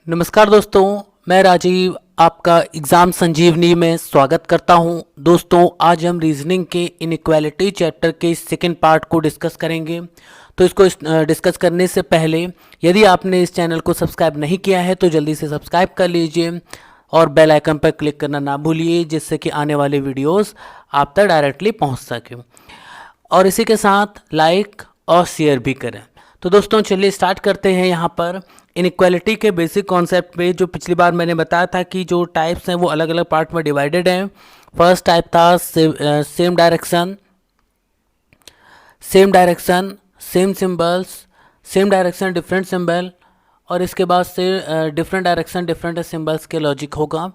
नमस्कार दोस्तों, मैं राजीव आपका एग्ज़ाम संजीवनी में स्वागत करता हूं। दोस्तों, आज हम रीजनिंग के इनइक्वालिटी चैप्टर के सेकंड पार्ट को डिस्कस करेंगे। तो इसको डिस्कस करने से पहले यदि आपने इस चैनल को सब्सक्राइब नहीं किया है तो जल्दी से सब्सक्राइब कर लीजिए और बेल आइकन पर क्लिक करना ना भूलिए, जिससे कि आने वाले वीडियोस आप तक डायरेक्टली पहुंच सके और इसी के साथ लाइक और शेयर भी करें। तो दोस्तों चलिए स्टार्ट करते हैं। यहाँ पर इनइक्वालिटी के बेसिक कॉन्सेप्ट पे जो पिछली बार मैंने बताया था कि जो टाइप्स हैं वो अलग अलग पार्ट में डिवाइडेड हैं। फर्स्ट टाइप था same direction, same symbols, same direction different symbol, और इसके बाद से डिफरेंट डायरेक्शन डिफरेंट सिंबल्स के लॉजिक होगा।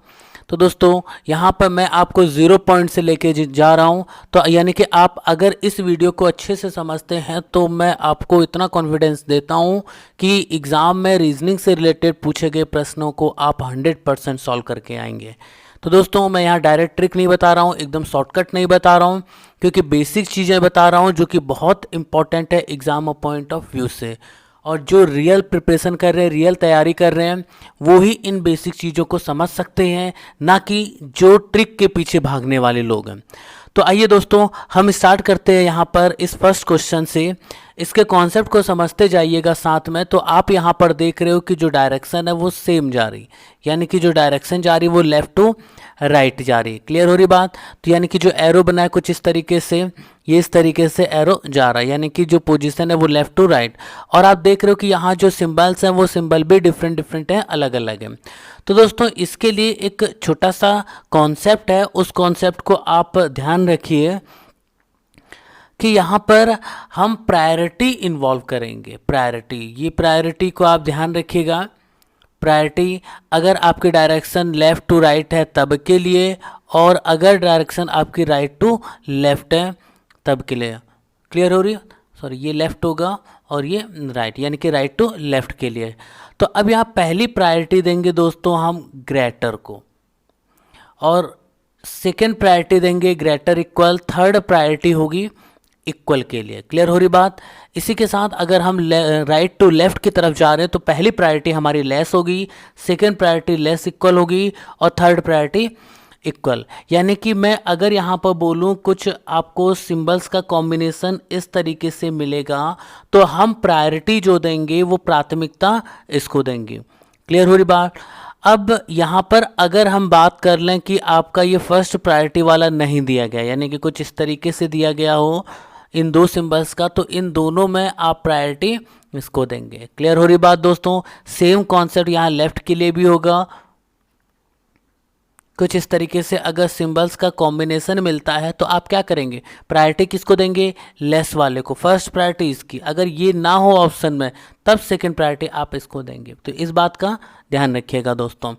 तो दोस्तों यहाँ पर मैं आपको 0 पॉइंट से लेके जा रहा हूँ। तो यानी कि आप अगर इस वीडियो को अच्छे से समझते हैं तो मैं आपको इतना कॉन्फिडेंस देता हूँ कि एग्ज़ाम में रीजनिंग से रिलेटेड पूछे गए प्रश्नों को आप 100% सॉल्व करके आएंगे। तो दोस्तों मैं यहाँ डायरेक्ट ट्रिक नहीं बता रहा हूँ, एकदम शॉर्टकट नहीं बता रहा हूँ, क्योंकि बेसिक चीज़ें बता रहा हूँ जो कि बहुत इंपॉर्टेंट है एग्ज़ाम पॉइंट ऑफ व्यू से। और जो रियल प्रिपरेशन कर रहे हैं, रियल तैयारी कर रहे हैं, वो ही इन बेसिक चीज़ों को समझ सकते हैं, ना कि जो ट्रिक के पीछे भागने वाले लोग हैं। तो आइए दोस्तों हम स्टार्ट करते हैं यहाँ पर इस फर्स्ट क्वेश्चन से। इसके कॉन्सेप्ट को समझते जाइएगा साथ में। तो आप यहाँ पर देख रहे हो कि जो डायरेक्शन है वो सेम जा रही, यानी कि जो डायरेक्शन जा रही वो लेफ़्ट टू राइट जा रही। क्लियर हो रही बात? तो यानी कि जो एरो बना है कुछ इस तरीके से, ये इस तरीके से एरो जा रहा है, यानी कि जो पोजीशन है वो लेफ़्ट टू राइट। और आप देख रहे हो कि यहाँ जो सिंबल्स हैं वो सिंबल भी डिफरेंट डिफरेंट हैं, अलग अलग हैं। तो दोस्तों इसके लिए एक छोटा सा कॉन्सेप्ट है, उस कॉन्सेप्ट को आप ध्यान रखिए कि यहाँ पर हम प्रायोरिटी इन्वॉल्व करेंगे। प्रायोरिटी, ये प्रायोरिटी को आप ध्यान रखिएगा। प्रायोरिटी अगर आपकी डायरेक्शन लेफ़्ट टू राइट है तब के लिए, और अगर डायरेक्शन आपकी राइट टू लेफ़्ट है तब के लिए। क्लियर हो रही है? सॉरी, ये लेफ़्ट होगा और ये राइट, यानी कि राइट टू लेफ़्ट के लिए। तो अब यहाँ पहली प्रायोरिटी देंगे दोस्तों हम ग्रेटर को, और सेकेंड प्रायोरिटी देंगे ग्रेटर इक्वल, थर्ड प्रायोरिटी होगी इक्वल के लिए। क्लियर हो रही बात? इसी के साथ अगर हम राइट टू लेफ्ट की तरफ जा रहे हैं तो पहली प्रायोरिटी हमारी लेस होगी, सेकेंड प्रायोरिटी लेस इक्वल होगी, और थर्ड प्रायोरिटी इक्वल। यानी कि मैं अगर यहाँ पर बोलूँ कुछ आपको सिंबल्स का कॉम्बिनेशन इस तरीके से मिलेगा तो हम प्रायोरिटी जो देंगे वो प्राथमिकता इसको देंगे। क्लियर हो रही बात? अब यहाँ पर अगर हम बात कर लें कि आपका ये फर्स्ट प्रायोरिटी वाला नहीं दिया गया, यानी कि कुछ इस तरीके से दिया गया हो इन दो सिंबल्स का, तो इन दोनों में आप प्रायोरिटी इसको देंगे। क्लियर हो रही बात दोस्तों? सेम कॉन्सेप्ट यहाँ लेफ्ट के लिए भी होगा। कुछ इस तरीके से अगर सिंबल्स का कॉम्बिनेशन मिलता है तो आप क्या करेंगे, प्रायोरिटी किसको देंगे, लेस वाले को। फर्स्ट प्रायोरिटी इसकी, अगर ये ना हो ऑप्शन में तब सेकंड प्रायोरिटी आप इसको देंगे। तो इस बात का ध्यान रखिएगा दोस्तों।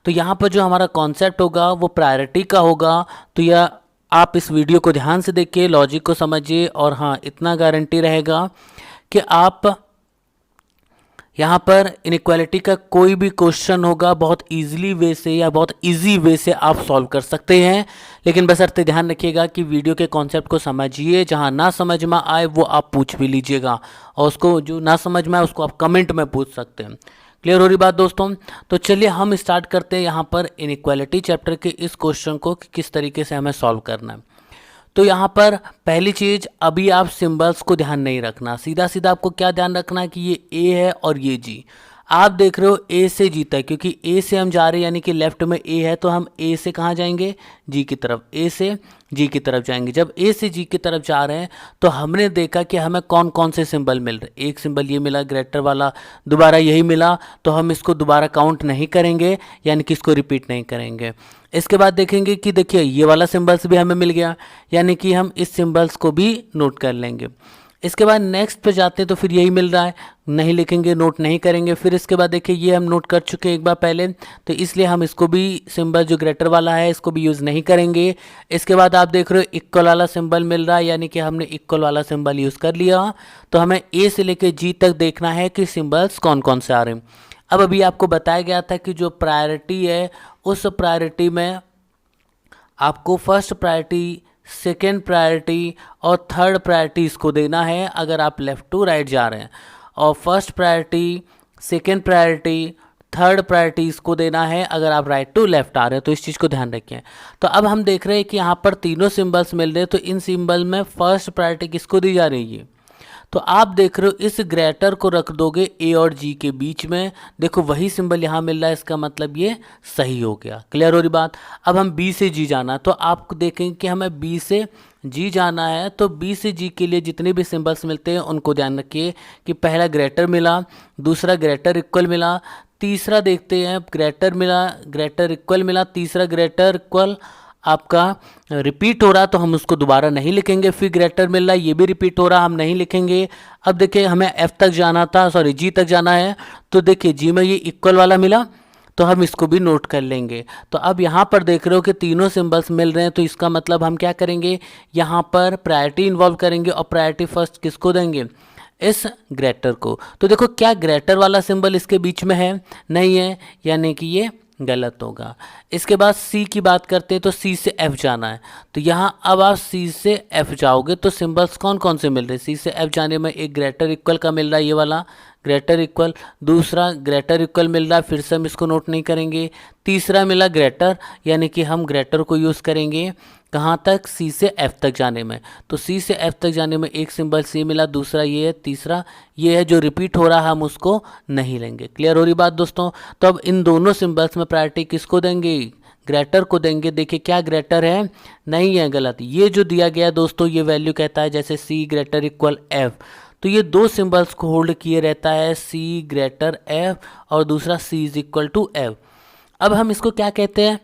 तो यहाँ पर जो हमारा कॉन्सेप्ट होगा वो प्रायोरिटी का होगा। तो यह आप इस वीडियो को ध्यान से देखिए, लॉजिक को समझिए, और हाँ इतना गारंटी रहेगा कि आप यहाँ पर इनइक्वालिटी का कोई भी क्वेश्चन होगा बहुत इजीली वे से या बहुत इजी वे से आप सॉल्व कर सकते हैं। लेकिन बशर्ते ध्यान रखिएगा कि वीडियो के कॉन्सेप्ट को समझिए, जहाँ ना समझ में आए वो आप पूछ भी लीजिएगा, और उसको जो ना समझ में आए उसको आप कमेंट में पूछ सकते हैं। क्लियर हो रही बात दोस्तों? तो चलिए हम स्टार्ट करते हैं यहाँ पर इनइक्वालिटी चैप्टर के इस क्वेश्चन को कि किस तरीके से हमें सॉल्व करना है। तो यहाँ पर पहली चीज़, अभी आप सिंबल्स को ध्यान नहीं रखना, सीधा सीधा आपको क्या ध्यान रखना है कि ये ए है और ये जी। आप देख रहे हो ए से जी तक, क्योंकि ए से हम जा रहे हैं यानी कि लेफ्ट में ए है, तो हम ए से कहाँ जाएंगे, जी की तरफ। ए से जी की तरफ जाएंगे। जब ए से जी की तरफ जा रहे हैं तो हमने देखा कि हमें कौन कौन से सिंबल मिल रहे। एक सिंबल ये मिला ग्रेटर वाला, दोबारा यही मिला, तो हम इसको दोबारा काउंट नहीं करेंगे, यानी कि इसको रिपीट नहीं करेंगे। इसके बाद देखेंगे कि देखिए ये वाला सिंबल्स भी हमें मिल गया, यानी कि हम इस सिंबल्स को भी नोट कर लेंगे। इसके बाद नेक्स्ट पे जाते हैं तो फिर यही मिल रहा है, नहीं लिखेंगे, नोट नहीं करेंगे। फिर इसके बाद देखिए ये हम नोट कर चुके हैं एक बार पहले, तो इसलिए हम इसको भी सिंबल जो ग्रेटर वाला है इसको भी यूज़ नहीं करेंगे। इसके बाद आप देख रहे हो इक्वल वाला सिंबल मिल रहा है, यानी कि हमने इक्वल वाला सिंबल यूज़ कर लिया। तो हमें ए से लेकर जी तक देखना है कि सिंबल्स कौन कौन से आ रहे हैं। अब अभी आपको बताया गया था कि जो प्रायोरिटी है उस प्रायोरिटी में आपको फर्स्ट प्रायोरिटी, सेकेंड प्रायोरिटी और थर्ड प्रायोरिटी इसको देना है अगर आप लेफ़्ट टू राइट जा रहे हैं। और first priority, second priority, third priority इसको देना है अगर आप राइट टू लेफ्ट आ रहे हैं, तो इस चीज़ को ध्यान रखें। तो अब हम देख रहे हैं कि यहाँ पर तीनों सिंबल्स मिल रहे हैं, तो इन सिंबल में फर्स्ट प्रायोरिटी किसको दी जा रही है। तो आप देख रहे हो इस ग्रेटर को रख दोगे ए और जी के बीच में, देखो वही सिंबल यहाँ मिल रहा है, इसका मतलब ये सही हो गया। क्लियर हो रही बात। अब हम बी से जी जाना, तो आप देखेंगे कि हमें बी से जी जाना है, तो बी से जी के लिए जितने भी सिंबल्स मिलते हैं उनको ध्यान रखिए कि पहला ग्रेटर मिला, दूसरा ग्रेटर इक्वल मिला, तीसरा देखते हैं ग्रेटर मिला, ग्रेटर इक्वल मिला, तीसरा ग्रेटर इक्वल आपका रिपीट हो रहा, तो हम उसको दोबारा नहीं लिखेंगे। फिर ग्रेटर मिल रहा है, ये भी रिपीट हो रहा, हम नहीं लिखेंगे। अब देखिए हमें एफ तक जाना था, सॉरी जी तक जाना है, तो देखिए जी में ये इक्वल वाला मिला, तो हम इसको भी नोट कर लेंगे। तो अब यहाँ पर देख रहे हो कि तीनों सिंबल्स मिल रहे हैं, तो इसका मतलब हम क्या करेंगे, यहाँ पर प्रायोरिटी इन्वॉल्व करेंगे और प्रायोरिटी फर्स्ट किसको देंगे, इस ग्रेटर को। तो देखो क्या ग्रेटर वाला सिंबल इसके बीच में है, नहीं है, यानी कि ये गलत होगा। इसके बाद सी की बात करते हैं, तो सी से एफ जाना है, तो यहाँ अब आप सी से एफ जाओगे तो सिंबल्स कौन कौन से मिल रहे हैं। सी से एफ जाने में एक ग्रेटर इक्वल का मिल रहा है, ये वाला ग्रेटर इक्वल, दूसरा ग्रेटर इक्वल मिल रहा है, फिर से हम इसको नोट नहीं करेंगे। तीसरा मिला ग्रेटर, यानी कि हम ग्रेटर को यूज़ करेंगे कहाँ तक, सी से एफ तक जाने में। तो सी से एफ तक जाने में एक सिंबल सी मिला, दूसरा ये है, तीसरा ये है जो रिपीट हो रहा है, हम उसको नहीं लेंगे। क्लियर हो रही बात दोस्तों। तो अब इन दोनों सिंबल्स में प्रायोरिटी किसको देंगे, ग्रेटर को देंगे। देखिए क्या ग्रेटर है, नहीं है, गलत। ये जो दिया गया दोस्तों, ये वैल्यू कहता है जैसे सी ग्रेटर इक्वल एफ, तो ये दो सिंबल्स को होल्ड किए रहता है, सी ग्रेटर एफ और दूसरा सी इज इक्वल टू एफ। अब हम इसको क्या कहते हैं,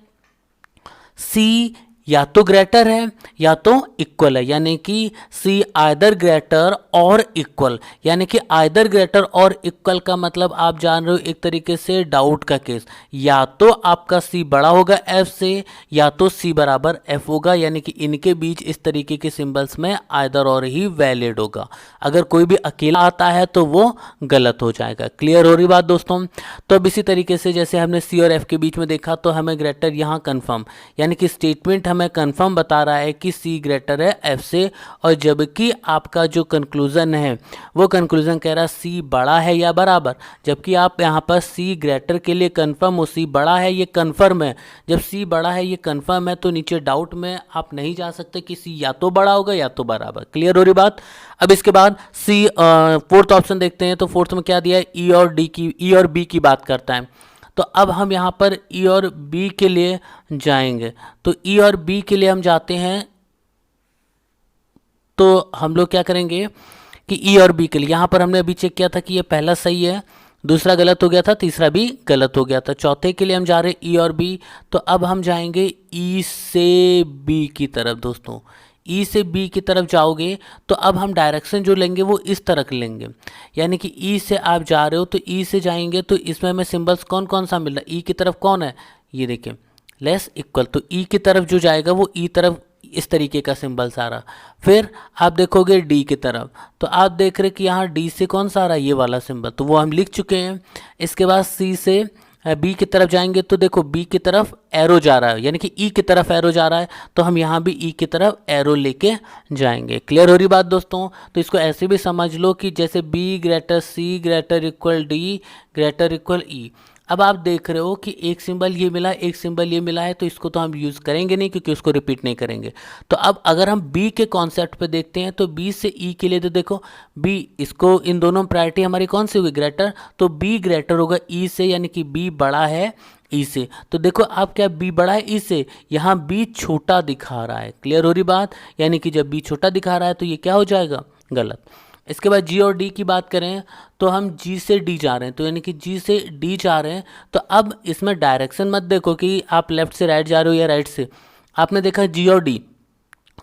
सी या तो ग्रेटर है या तो इक्वल है, यानी कि सी आइदर ग्रेटर और इक्वल, यानी कि आइदर ग्रेटर और इक्वल का मतलब आप जान रहे हो एक तरीके से डाउट का केस, या तो आपका सी बड़ा होगा एफ से या तो सी बराबर एफ होगा, यानी कि इनके बीच इस तरीके के सिंबल्स में आइदर और ही वैलिड होगा। अगर कोई भी अकेला आता है तो वो गलत हो जाएगा। क्लियर हो रही बात दोस्तों। तो अब इसी तरीके से जैसे हमने सी और एफ के बीच में देखा, तो हमें ग्रेटर यहाँ कन्फर्म, यानी कि स्टेटमेंट हमें कंफर्म बता रहा है कि सी ग्रेटर है एफ से, और जबकि आपका जो कंक्लूजन है वो कंक्लूजन कह रहा है सी बड़ा है या बराबर, जबकि आप यहाँ पर सी ग्रेटर के लिए कंफर्म हो, सी बड़ा है ये कंफर्म है। जब सी बड़ा है ये कंफर्म है, तो नीचे डाउट में आप नहीं जा सकते कि सी या तो बड़ा होगा या तो बराबर। क्लियर हो रही बात। अब इसके बाद सी फोर्थ ऑप्शन देखते हैं, तो फोर्थ में क्या दिया है, ई और बी की बात करता है। तो अब हम यहाँ पर ई और बी के लिए जाएंगे, तो ई और बी के लिए हम जाते हैं, तो हम लोग क्या करेंगे कि ई और बी के लिए यहाँ पर हमने अभी चेक किया था कि ये पहला सही है, दूसरा गलत हो गया था, तीसरा भी गलत हो गया था। चौथे के लिए हम जा रहे हैं ई और बी, तो अब हम जाएंगे ई से बी की तरफ दोस्तों। ई से बी की तरफ जाओगे तो अब हम डायरेक्शन जो लेंगे वो इस तरह लेंगे, यानी कि ई से आप जा रहे हो तो ई से जाएंगे, तो इसमें हमें सिंबल्स कौन कौन सा मिल रहा है, ई की तरफ कौन है, ये देखिए लेस इक्वल, तो ई की तरफ जो जाएगा वो ई तरफ इस तरीके का सिंबल्स आ रहा। फिर आप देखोगे डी की तरफ, तो आप देख रहे कि यहाँ डी से कौन सा आ रहा है, ये वाला सिंबल, तो वो हम लिख चुके हैं। इसके बाद सी से बी की तरफ जाएंगे, तो देखो बी की तरफ एरो जा रहा है, यानी कि ई की तरफ एरो जा रहा है, तो हम यहाँ भी ई की तरफ एरो लेके जाएंगे। क्लियर हो रही बात दोस्तों। तो इसको ऐसे भी समझ लो कि जैसे B greater C greater equal D greater equal E. अब आप देख रहे हो कि एक सिंबल ये मिला, एक सिंबल ये मिला है, तो इसको तो हम यूज़ करेंगे नहीं क्योंकि उसको रिपीट नहीं करेंगे। तो अब अगर हम बी के कॉन्सेप्ट पे देखते हैं, तो बी से ई के लिए तो देखो बी, इसको इन दोनों प्रायोरिटी हमारी कौन सी हुई, ग्रेटर, तो बी ग्रेटर होगा ई से, यानी कि बी बड़ा है ई से। तो देखो आप क्या बी बड़ा है ई से, यहाँ बी छोटा दिखा रहा है। क्लियर हो रही बात, यानी कि जब बी छोटा दिखा रहा है तो ये क्या हो जाएगा, गलत। इसके बाद जी और डी की बात करें, तो हम जी से डी जा रहे हैं, तो यानी कि जी से डी जा रहे हैं, तो अब इसमें डायरेक्शन मत देखो कि आप लेफ्ट से राइट जा रहे हो या राइट से। आपने देखा जी और डी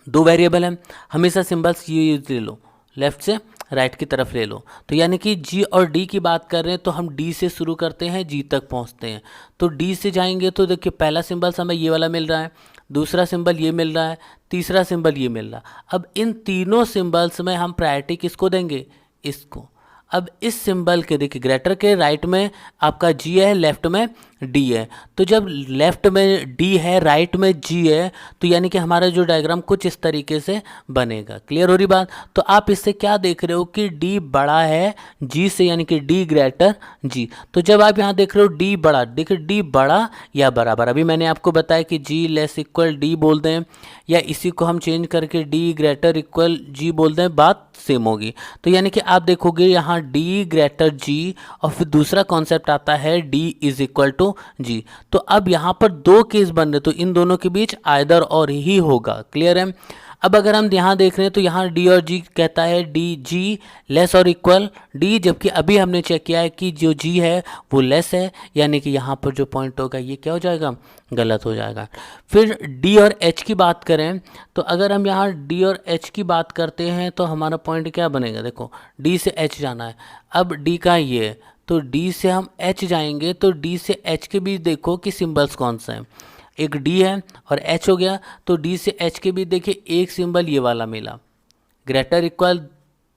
दो वेरिएबल हैं, हमेशा सिंबल्स ये यूज ले लो, लेफ्ट से राइट की तरफ ले लो। तो यानी कि जी और डी की बात कर रहे हैं, तो हम डी से शुरू करते हैं, जी तक पहुंचते हैं। तो डी से जाएंगे तो देखिए पहला सिंबल्स हमें ये वाला मिल रहा है, दूसरा सिंबल ये मिल रहा है, तीसरा सिंबल ये मिल रहा है। अब इन तीनों सिंबल्स में हम प्रायोरिटी किसको देंगे, इसको। अब इस सिंबल के देखिए ग्रेटर के राइट में आपका G है, लेफ्ट में D है। तो जब लेफ्ट में D है, राइट में G है, तो यानी कि हमारा जो डायग्राम कुछ इस तरीके से बनेगा। क्लियर हो रही बात? तो आप इससे क्या देख रहे हो कि D बड़ा है G से, यानी कि D ग्रेटर G। तो जब आप यहाँ देख रहे हो D बड़ा, देखिए D बड़ा या बराबर, अभी मैंने आपको बताया कि G लेस इक्वल D बोल दें या इसी को हम चेंज करके D ग्रेटर इक्वल G बोल दें, बात सेम होगी। तो यानी कि आप देखोगे यहाँ D ग्रेटर G और फिर दूसरा कॉन्सेप्ट आता है D is equal to G। तो अब यहाँ पर दो केस बन रहे, तो इन दोनों के बीच आइदर और ही होगा। क्लियर है? अब अगर हम यहाँ देख रहे हैं तो यहाँ D और G कहता है D G लेस और इक्वल D, जबकि अभी हमने चेक किया है कि जो G है वो लेस है, यानी कि यहाँ पर जो पॉइंट होगा ये क्या हो जाएगा, गलत हो जाएगा। फिर D और H की बात करें तो अगर हम यहाँ D और H की बात करते हैं तो हमारा पॉइंट क्या बनेगा, देखो D से H जाना है, अब D का ये है तो D से हम H जाएंगे, तो D से H के बीच देखो कि सिंबल्स कौन सा है, एक D है और H हो गया, तो D से H के बीच देखिए एक सिंबल ये वाला मिला, ग्रेटर इक्वल,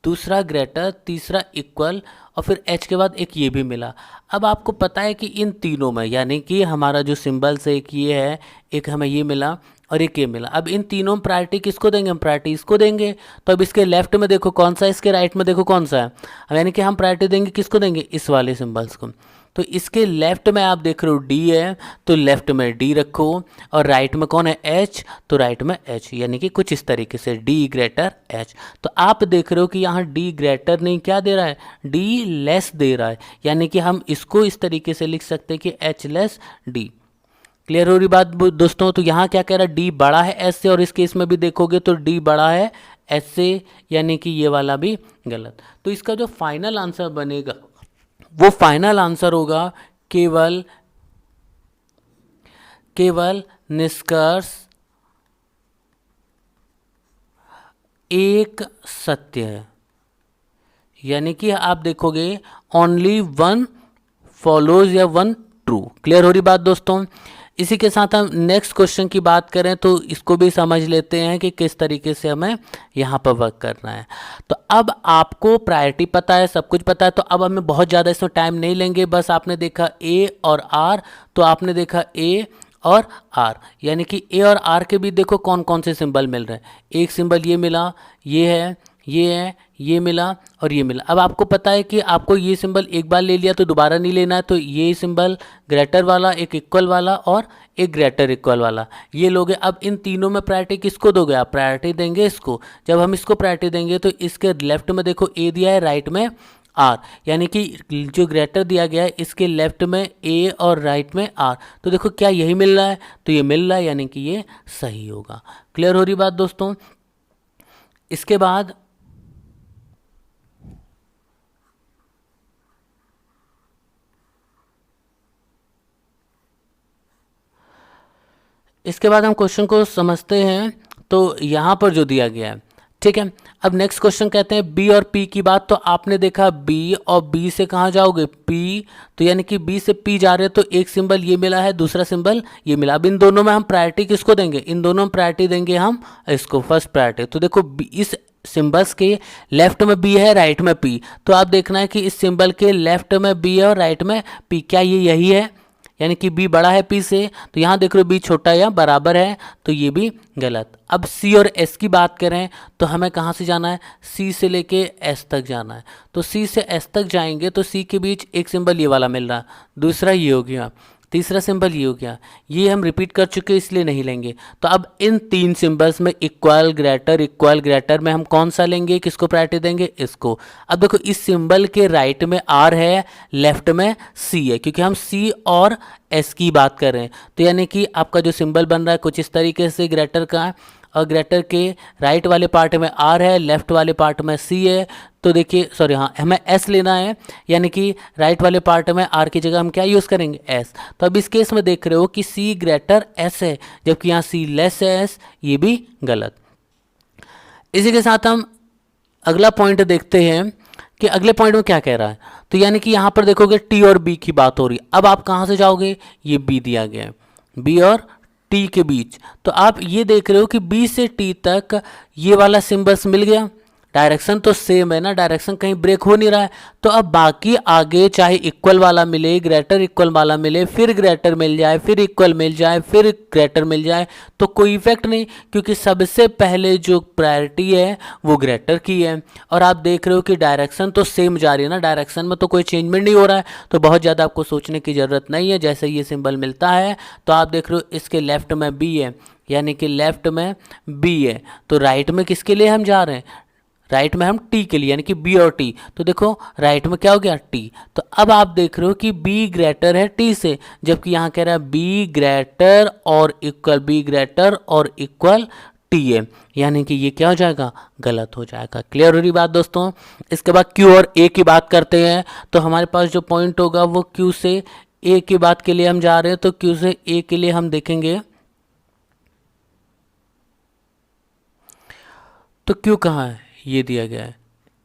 दूसरा ग्रेटर, तीसरा इक्वल और फिर H के बाद एक ये भी मिला। अब आपको पता है कि इन तीनों में यानी कि हमारा जो सिंबल्स है, एक ये है, एक हमें ये मिला और एक ये मिला। अब इन तीनों में प्रायोरिटी किसको देंगे, हम प्रायोरिटी इसको देंगे। तो अब इसके लेफ्ट में देखो कौन सा है, इसके राइट में देखो कौन सा है, यानी कि हम प्रायोरिटी देंगे किसको देंगे, इस वाले सिंबल्स को। तो इसके लेफ्ट में आप देख रहे हो D है, तो लेफ्ट में D रखो और राइट में कौन है, H, तो राइट में H, यानी कि कुछ इस तरीके से D ग्रेटर H। तो आप देख रहे हो कि यहाँ D ग्रेटर नहीं क्या दे रहा है, D लेस दे रहा है, यानी कि हम इसको इस तरीके से लिख सकते हैं कि H लेस D। क्लियर हो रही बात दोस्तों? तो यहाँ क्या कह रहा है, D बड़ा है S से, और इस केस में भी देखोगे तो D बड़ा है S से, यानी कि ये वाला भी गलत। तो इसका जो फाइनल आंसर बनेगा वो फाइनल आंसर होगा केवल निष्कर्ष एक सत्य है, यानी कि आप देखोगे ओनली वन फॉलोज या वन ट्रू। क्लियर हो रही बात दोस्तों? इसी के साथ हम नेक्स्ट क्वेश्चन की बात करें तो इसको भी समझ लेते हैं कि किस तरीके से हमें यहाँ पर वर्क करना है। तो अब आपको प्रायोरिटी पता है, सब कुछ पता है, तो अब हमें बहुत ज़्यादा इसमें टाइम नहीं लेंगे। बस आपने देखा A और R, तो आपने देखा A और R, यानी कि A और R के बीच देखो कौन कौन से सिंबल मिल रहे हैं। एक सिंबल ये मिला, ये है, ये है, ये मिला और ये मिला। अब आपको पता है कि आपको ये सिंबल एक बार ले लिया तो दोबारा नहीं लेना है, तो ये सिंबल ग्रेटर वाला, एक इक्वल वाला और एक ग्रेटर इक्वल वाला ये लोगे। अब इन तीनों में प्रायोरिटी किसको दोगे, आप प्रायोरिटी देंगे इसको। जब हम इसको प्रायोरिटी देंगे तो इसके लेफ्ट में देखो A दिया है, राइट में R, यानी कि जो ग्रेटर दिया गया है इसके लेफ्ट में A और राइट में R। तो देखो क्या यही मिल रहा है, तो ये मिल रहा है, यानी कि ये सही होगा। क्लियर हो रही बात दोस्तों? इसके बाद हम क्वेश्चन को समझते हैं। तो यहाँ पर जो दिया गया है, ठीक है। अब नेक्स्ट क्वेश्चन कहते हैं B और P की बात। तो आपने देखा B और B से कहाँ जाओगे, P, तो यानी कि B से P जा रहे हैं, तो एक सिंबल ये मिला है, दूसरा सिंबल ये मिला। अब इन दोनों में हम प्रायोरिटी किसको देंगे, इन दोनों में प्रायोरिटी देंगे हम इसको, फर्स्ट प्रायोरिटी। तो देखो इस सिंबल्स के लेफ्ट में B है, राइट में P, तो आप देखना है कि इस सिंबल के लेफ्ट में B है और राइट में P, क्या ये यही है, यानी कि B बड़ा है P से। तो यहाँ देख रहे हो B छोटा या बराबर है, तो ये भी गलत। अब C और S की बात करें तो हमें कहाँ से जाना है, C से लेके S तक जाना है। तो C से S तक जाएंगे तो C के बीच एक सिंबल ये वाला मिल रहा है, दूसरा ये हो गया, तीसरा सिंबल ये हो गया। ये हम रिपीट कर चुके इसलिए नहीं लेंगे। तो अब इन तीन सिंबल्स में इक्वल ग्रेटर में हम कौन सा लेंगे, किसको प्रायोरिटी देंगे, इसको। अब देखो इस सिंबल के राइट में R है, लेफ्ट में C है, क्योंकि हम C और S की बात कर रहे हैं। तो यानी कि आपका जो सिंबल बन रहा है कुछ इस तरीके से ग्रेटर का, और ग्रेटर के राइट वाले पार्ट में R है, लेफ्ट वाले पार्ट में C है। तो देखिए सॉरी, हाँ हमें S लेना है, यानी कि राइट वाले पार्ट में R की जगह हम क्या यूज़ करेंगे, S। तो अब इस केस में देख रहे हो कि C ग्रेटर S है, जबकि यहाँ C लेस है S, ये भी गलत। इसी के साथ हम अगला पॉइंट देखते हैं कि अगले पॉइंट में क्या कह रहा है। तो यानी कि यहाँ पर देखोगे T और B की बात हो रही है। अब आप कहाँ से जाओगे, ये B दिया गया है, B और T के बीच। तो आप ये देख रहे हो कि B से T तक ये वाला सिंबल्स मिल गया, डायरेक्शन तो सेम है ना, डायरेक्शन कहीं ब्रेक हो नहीं रहा है। तो अब बाकी आगे चाहे इक्वल वाला मिले, ग्रेटर इक्वल वाला मिले, फिर ग्रेटर मिल जाए, फिर इक्वल मिल जाए, फिर ग्रेटर मिल जाए, तो कोई इफेक्ट नहीं, क्योंकि सबसे पहले जो प्रायोरिटी है वो ग्रेटर की है। और आप देख रहे हो कि डायरेक्शन तो सेम जा रही है ना, डायरेक्शन में तो कोई चेंजमेंट नहीं हो रहा है, तो बहुत ज़्यादा आपको सोचने की ज़रूरत नहीं है। जैसे ये सिंबल मिलता है तो आप देख रहे हो इसके लेफ्ट में बी है, यानी कि लेफ्ट में बी है, तो राइट में किसके लिए हम जा रहे हैं, राइट में हम टी के लिए, यानी कि बी और टी। तो देखो राइट में क्या हो गया, टी। तो अब आप देख रहे हो कि बी ग्रेटर है टी से, जबकि यहाँ कह रहा है बी ग्रेटर और इक्वल, बी ग्रेटर और इक्वल टी है, यानी कि ये क्या हो जाएगा, गलत हो जाएगा। क्लियर हो रही बात दोस्तों। इसके बाद क्यू और ए की बात करते हैं, तो हमारे पास जो पॉइंट होगा वो क्यू से ए की बात के लिए हम जा रहे हैं, तो क्यू से ए के लिए हम देखेंगे तो क्यू कहाँ है, ये दिया गया है,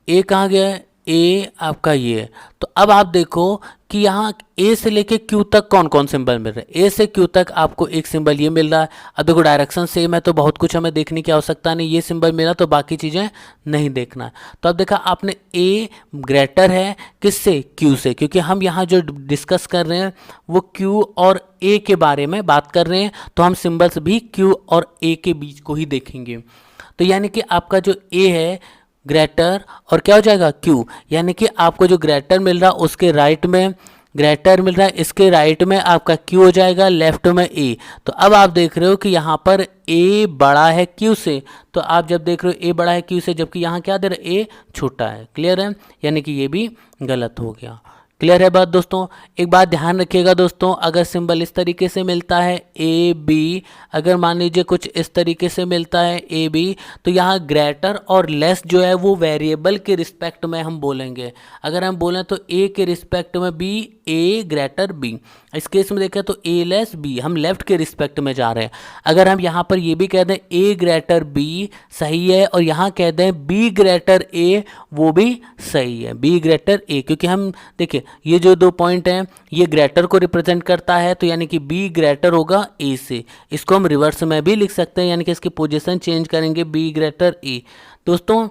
ए कहाँ गया है, ए आपका ये है। तो अब आप देखो कि यहाँ ए से लेके क्यू तक कौन कौन सिंबल मिल रहे हैं, ए से क्यू तक आपको एक सिंबल ये मिल रहा है। अब देखो डायरेक्शन सेम है तो बहुत कुछ हमें देखने की आवश्यकता नहीं, ये सिंबल मिला तो बाकी चीज़ें नहीं देखना है। तो अब देखा आपने ए ग्रेटर है किससे, क्यू से, क्योंकि हम यहाँ जो डिस्कस कर रहे हैं वो क्यू और ए के बारे में बात कर रहे हैं, तो हम सिंबल्स भी क्यू और ए के बीच को ही देखेंगे। तो यानी कि आपका जो ए है ग्रेटर और क्या हो जाएगा क्यू, यानी कि आपको जो ग्रेटर मिल रहा है उसके राइट में ग्रेटर मिल रहा है, इसके राइट में आपका क्यू हो जाएगा, लेफ्ट में ए। तो अब आप देख रहे हो कि यहाँ पर ए बड़ा है क्यू से, तो आप जब देख रहे हो ए बड़ा है क्यू से, जबकि यहाँ क्या दे रहा है, ए छोटा है। क्लियर है, यानी कि ये भी गलत हो गया। क्लियर है बात दोस्तों। एक बात ध्यान रखिएगा दोस्तों, अगर सिंबल इस तरीके से मिलता है ए बी, अगर मान लीजिए कुछ इस तरीके से मिलता है ए बी, तो यहाँ ग्रेटर और लेस जो है वो वेरिएबल के रिस्पेक्ट में हम बोलेंगे। अगर हम बोलें तो ए के रिस्पेक्ट में बी, ए ग्रेटर बी। इस केस में देखें तो ए लेस बी, हम लेफ्ट के रिस्पेक्ट में जा रहे हैं। अगर हम यहाँ पर ये भी कह दें ए ग्रेटर बी सही है, और यहाँ कह दें बी ग्रेटर ए, वो भी सही है, बी ग्रेटर ए, क्योंकि हम देखिए ये जो दो पॉइंट हैं ये ग्रेटर को रिप्रेजेंट करता है, तो यानी कि बी ग्रेटर होगा ए से। इसको हम रिवर्स में भी लिख सकते हैं, यानी कि इसकी पोजीशन चेंज करेंगे, बी ग्रेटर ए। दोस्तों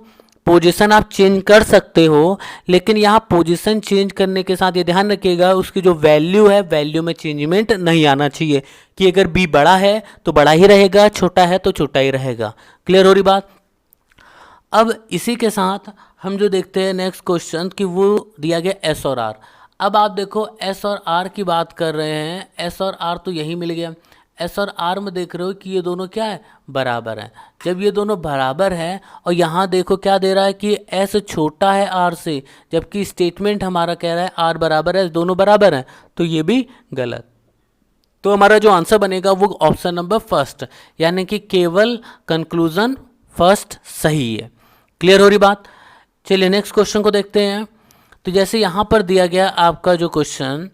पोजीशन आप चेंज कर सकते हो, लेकिन यहाँ पोजीशन चेंज करने के साथ ये ध्यान रखिएगा उसकी जो वैल्यू है वैल्यू में चेंजमेंट नहीं आना चाहिए, कि अगर बी बड़ा है तो बड़ा ही रहेगा, छोटा है तो छोटा ही रहेगा। क्लियर हो रही बात। अब इसी के साथ हम जो देखते हैं नेक्स्ट क्वेश्चन कि वो दिया गया एस और आर। अब आप देखो एस और आर की बात कर रहे हैं, एस और आर तो यही मिल गया। एस और आर में देख रहे हो कि ये दोनों क्या है, बराबर है। जब ये दोनों बराबर है और यहाँ देखो क्या दे रहा है कि एस छोटा है आर से, जबकि स्टेटमेंट हमारा कह रहा है आर बराबर है, दोनों बराबर हैं, तो ये भी गलत। तो हमारा जो आंसर बनेगा वो ऑप्शन नंबर फर्स्ट, यानी कि केवल कंक्लूजन फर्स्ट सही है। क्लियर हो रही बात। चलिए नेक्स्ट क्वेश्चन को देखते हैं। तो जैसे यहाँ पर दिया गया आपका जो क्वेश्चन,